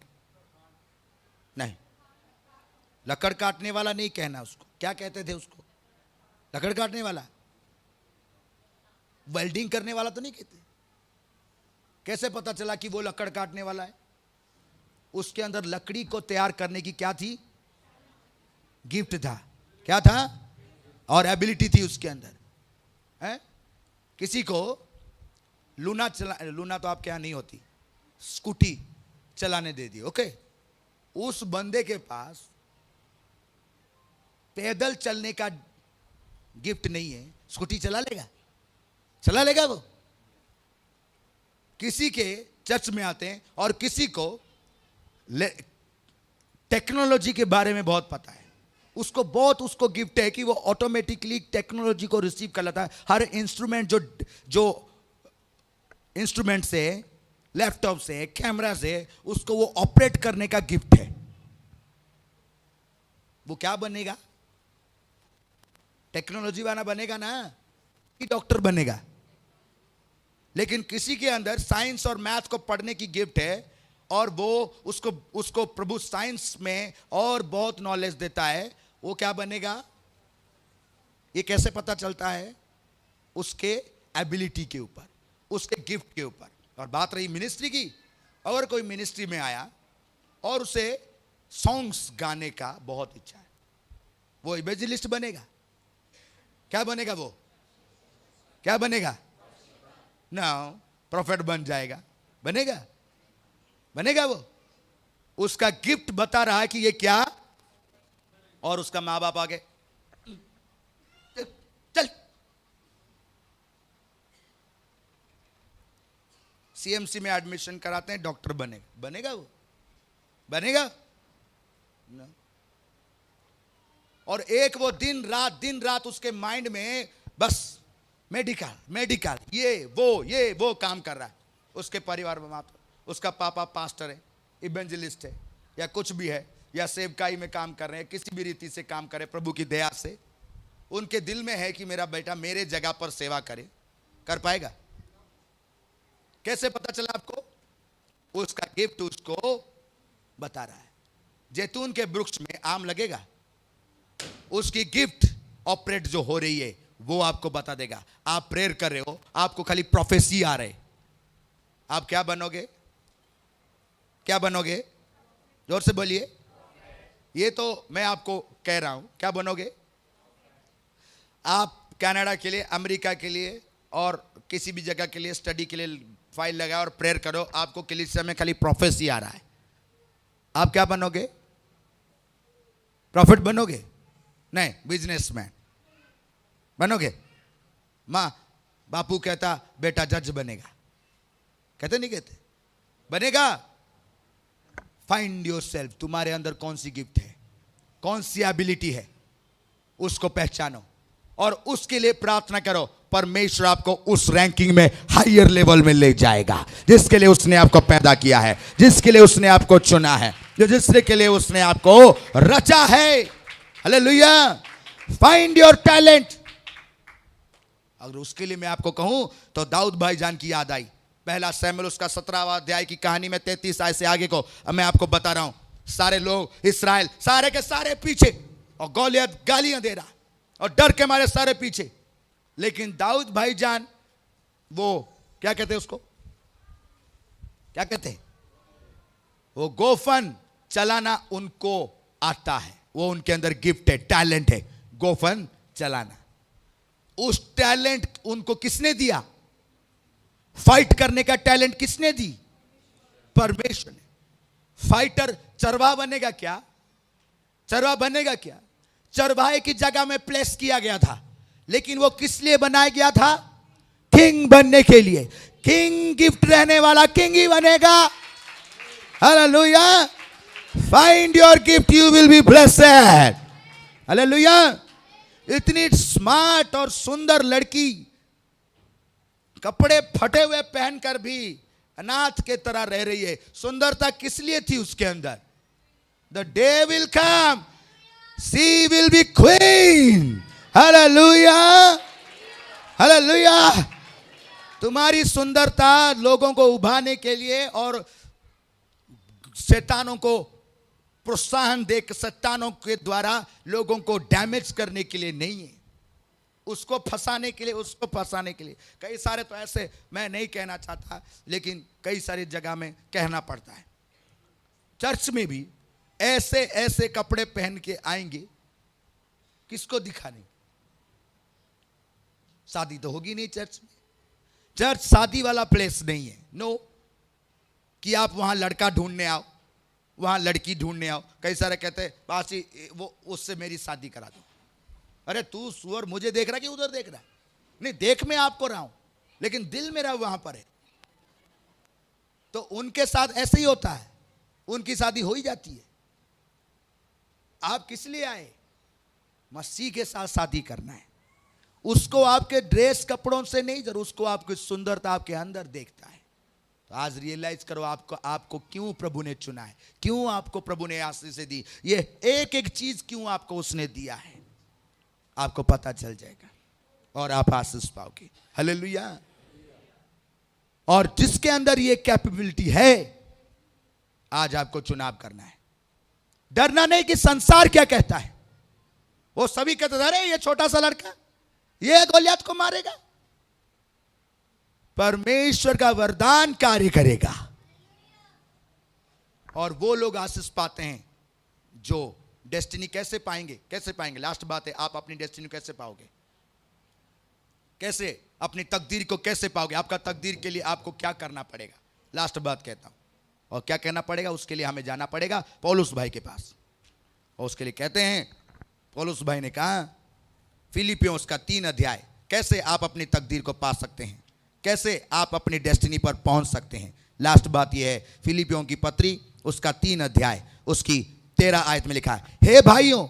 [SPEAKER 1] लकड़ काटने वाला नहीं कहना उसको। क्या कहते थे उसको? लकड़ काटने वाला। वेल्डिंग करने वाला तो नहीं कहते। कैसे पता चला कि वो लकड़ काटने वाला है? उसके अंदर लकड़ी को तैयार करने की क्या थी? गिफ्ट था। क्या था? और एबिलिटी थी उसके अंदर। है? किसी को लूना तो आपके यहां नहीं होती, स्कूटी चलाने दे दी, ओके। उस बंदे के पास पैदल चलने का गिफ्ट नहीं है, स्कूटी चला लेगा? चला लेगा वो? किसी के चर्च में आते हैं और किसी को टेक्नोलॉजी के बारे में बहुत पता है, उसको गिफ्ट है कि वो ऑटोमेटिकली टेक्नोलॉजी को रिसीव कर लेता है। हर इंस्ट्रूमेंट जो इंस्ट्रूमेंट से, लैपटॉप से, कैमरा से, उसको वो ऑपरेट करने का गिफ्ट है। वो क्या बनेगा? टेक्नोलॉजी वाला बनेगा ना, कि डॉक्टर बनेगा। लेकिन किसी के अंदर साइंस और मैथ को पढ़ने की गिफ्ट है और वो उसको प्रभु साइंस में और बहुत नॉलेज देता है, वो क्या बनेगा? ये कैसे पता चलता है? उसके एबिलिटी के ऊपर, उसके गिफ्ट के ऊपर। और बात रही मिनिस्ट्री की, अगर कोई मिनिस्ट्री में आया और उसे सॉन्ग्स गाने का बहुत इच्छा है, वो इवेंजलिस्ट बनेगा। क्या बनेगा वो? क्या बनेगा? ना, प्रॉफिट बन जाएगा। बनेगा? बनेगा वो? उसका गिफ्ट बता रहा है कि ये क्या, और उसका माँ बाप आगे चल सीएमसी में एडमिशन कराते हैं, डॉक्टर बनेगा। बनेगा वो? बनेगा ना। और एक वो दिन रात उसके माइंड में बस मेडिकल मेडिकल, ये वो काम कर रहा है। उसके परिवार में माता, उसका पापा पास्टर है, इवेंजलिस्ट है, या कुछ भी है, या सेवकाई में काम कर रहे हैं, किसी भी रीति से काम करे प्रभु की दया से। उनके दिल में है कि मेरा बेटा मेरे जगह पर सेवा करे। कर पाएगा? कैसे पता चला आपको? उसका गिफ्ट उसको बता रहा है। जैतून के वृक्ष में आम लगेगा, उसकी गिफ्ट ऑपरेट जो हो रही है वो आपको बता देगा। आप प्रेयर कर रहे हो, आपको खाली प्रोफेसी आ रहे, आप क्या बनोगे? क्या बनोगे? जोर से बोलिए। ये तो मैं आपको कह रहा हूं, क्या बनोगे? आप कनाडा के लिए, अमेरिका के लिए और किसी भी जगह के लिए स्टडी के लिए फाइल लगाओ और प्रेयर करो, आपको कलीसिया में खाली प्रोफेसी आ रहा है, आप क्या बनोगे? प्रॉफिट बनोगे? नहीं, बिजनेसमैन बनोगे। माँ बापू कहता बेटा जज बनेगा, कहते नहीं कहते? बनेगा। फाइंड योरसेल्फ, तुम्हारे अंदर कौन सी गिफ्ट है, कौन सी एबिलिटी है, उसको पहचानो और उसके लिए प्रार्थना करो। परमेश्वर आपको उस रैंकिंग में हायर लेवल में ले जाएगा जिसके लिए उसने आपको पैदा किया है, जिसके लिए उसने आपको चुना है, जो जिसके लिए उसने आपको रचा है। हालेलुया। Find your talent. अगर उसके लिए मैं आपको कहूं तो दाऊद भाईजान की याद आई। पहला शमूएल उसका 17वां अध्याय की कहानी में 33 आयत से आगे को मैं आपको बता रहा हूं। सारे लोग इस्राएल सारे के सारे पीछे, और गोलियत गालियां दे रहा और डर के मारे सारे पीछे, लेकिन दाऊद भाईजान वो क्या कहते हैं उसको, क्या कहते हैं? वो गोफन चलाना उनको आता है, वो उनके अंदर गिफ्ट है, टैलेंट है, गोफन चलाना। उस टैलेंट उनको किसने दिया? फाइट करने का टैलेंट किसने दी? परमेश्वर ने। फाइटर चरवाहा बनेगा क्या? चरवाहा बनेगा क्या? चरवाहे की जगह में प्लेस किया गया था, लेकिन वो किस लिए बनाया गया था? किंग बनने के लिए। किंग गिफ्ट रहने वाला किंग ही बनेगा। Hallelujah. Find your gift, you will be blessed. Hallelujah. इतनी स्मार्ट और सुंदर लड़की कपड़े फटे हुए पहनकर भी अनाथ के तरह रह रही है। सुंदरता किस लिए थी उसके अंदर? The day will come, she will be queen. Hallelujah. Hallelujah. तुम्हारी सुंदरता लोगों को उभारने के लिए और शैतानों को प्रोत्साहन देकर शैतानों के द्वारा लोगों को डैमेज करने के लिए नहीं है, उसको फंसाने के लिए, उसको फंसाने के लिए। कई सारे तो ऐसे, मैं नहीं कहना चाहता, लेकिन कई सारी जगह में कहना पड़ता है। चर्च में भी ऐसे ऐसे कपड़े पहन के आएंगे, किसको दिखाने? शादी तो होगी नहीं चर्च में। चर्च शादी वाला प्लेस नहीं है। नो, कि आप वहां लड़का ढूंढने आओ, वहां लड़की ढूंढने आओ। कई सारे कहते हैं पासी वो उससे मेरी शादी करा दो। अरे तू सुअर मुझे देख रहा है कि उधर देख रहा है? नहीं, देख मैं आपको रहा हूं, लेकिन दिल मेरा वहां पर है। तो उनके साथ ऐसे ही होता है, उनकी शादी हो ही जाती है। आप किस लिए आए? मसीह के साथ शादी करना है। उसको आपके ड्रेस कपड़ों से नहीं जरूर, उसको आपकी सुंदरता आपके अंदर देखता है। तो आज रियलाइज करो आपको क्यों प्रभु ने चुना है, क्यों आपको प्रभु ने आशीष से दी, ये एक एक चीज क्यों आपको उसने दिया है, आपको पता चल जाएगा और आप आशीष पाओगे। हालेलुया। और जिसके अंदर ये कैपेबिलिटी है, आज आपको चुनाव करना है। डरना नहीं कि संसार क्या कहता है। वो सभी कहते थे अरे ये छोटा सा लड़का ये गोलियत को मारेगा। परमेश्वर का वरदान कार्य करेगा और वो लोग आशीष पाते हैं जो डेस्टिनी कैसे पाएंगे, कैसे पाएंगे? लास्ट बात है, आप अपनी डेस्टिनी कैसे पाओगे? कैसे अपनी तकदीर को कैसे पाओगे? आपका तकदीर के लिए आपको क्या करना पड़ेगा? लास्ट बात कहता हूं, और क्या कहना पड़ेगा? उसके लिए हमें जाना पड़ेगा पौलुस भाई के पास, और उसके लिए कहते हैं, पौलुस भाई ने कहा फिलिपियों उसका 3 अध्याय, कैसे आप अपनी तकदीर को पा सकते हैं, कैसे आप अपनी डेस्टिनी पर पहुंच सकते हैं। लास्ट बात यह है, फिलिपियों की पत्री उसका 3 अध्याय उसकी 13 आयत में लिखा है, हे भाइयों,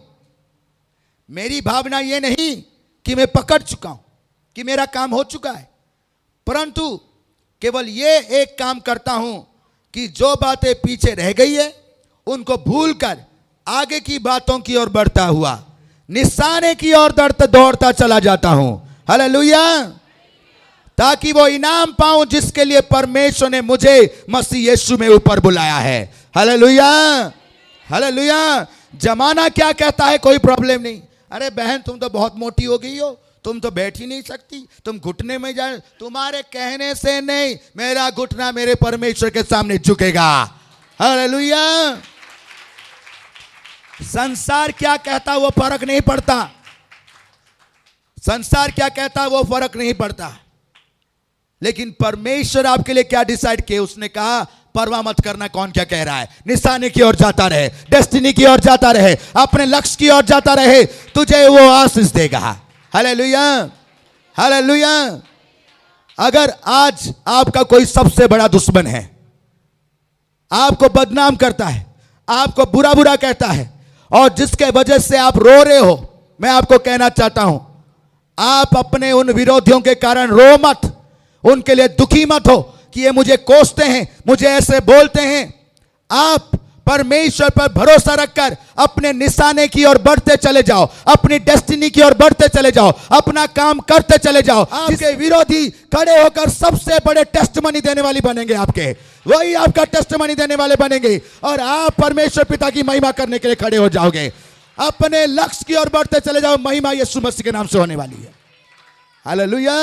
[SPEAKER 1] मेरी भावना यह नहीं कि मैं पकड़ चुका हूं, कि मेरा काम हो चुका है, परंतु केवल ये एक काम करता हूं कि जो बातें पीछे रह गई है उनको भूलकर आगे की बातों की ओर बढ़ता हुआ निशाने की ओर दौड़ता चला जाता हूं। हालेलुया। ताकि वो इनाम पाऊं जिसके लिए परमेश्वर ने मुझे मसीह यीशु में ऊपर बुलाया है। Hallelujah, hallelujah. जमाना क्या कहता है, कोई प्रॉब्लम नहीं, अरे बहन तुम तो बहुत मोटी हो गई हो, तुम तो बैठ ही नहीं सकती, तुम घुटने में जा, तुम्हारे कहने से नहीं, मेरा घुटना मेरे परमेश्वर के सामने झुकेगा। हालेलुया। संसार क्या कहता वो फर्क नहीं पड़ता, संसार क्या कहता वो फर्क नहीं पड़ता, लेकिन परमेश्वर आपके लिए क्या डिसाइड किया? उसने कहा परवाह मत करना कौन क्या कह रहा है, निशाने की ओर जाता रहे, डेस्टिनी की ओर जाता रहे, अपने लक्ष्य की ओर जाता रहे, तुझे वो आशीष देगा। Hallelujah, hallelujah. अगर आज आपका कोई सबसे बड़ा दुश्मन है, आपको बदनाम करता है, आपको बुरा बुरा कहता है, और जिसके वजह से आप रो रहे हो, मैं आपको कहना चाहता हूं, आप अपने उन विरोधियों के कारण रो मत, उनके लिए दुखी मत हो कि ये मुझे कोसते हैं, मुझे ऐसे बोलते हैं। आप परमेश्वर पर भरोसा रखकर अपने निशाने की ओर बढ़ते चले जाओ, अपनी डेस्टिनी की ओर बढ़ते चले जाओ, अपना काम करते चले जाओ। आपके विरोधी खड़े होकर सबसे बड़े टेस्टमनी देने वाली बनेंगे, आपके वही आपका टेस्टमनी देने वाले बनेंगे, और आप परमेश्वर पिता की महिमा करने के लिए खड़े हो जाओगे। अपने लक्ष्य की ओर बढ़ते चले जाओ, महिमा यीशु मसीह के नाम से होने वाली है। हालेलुया।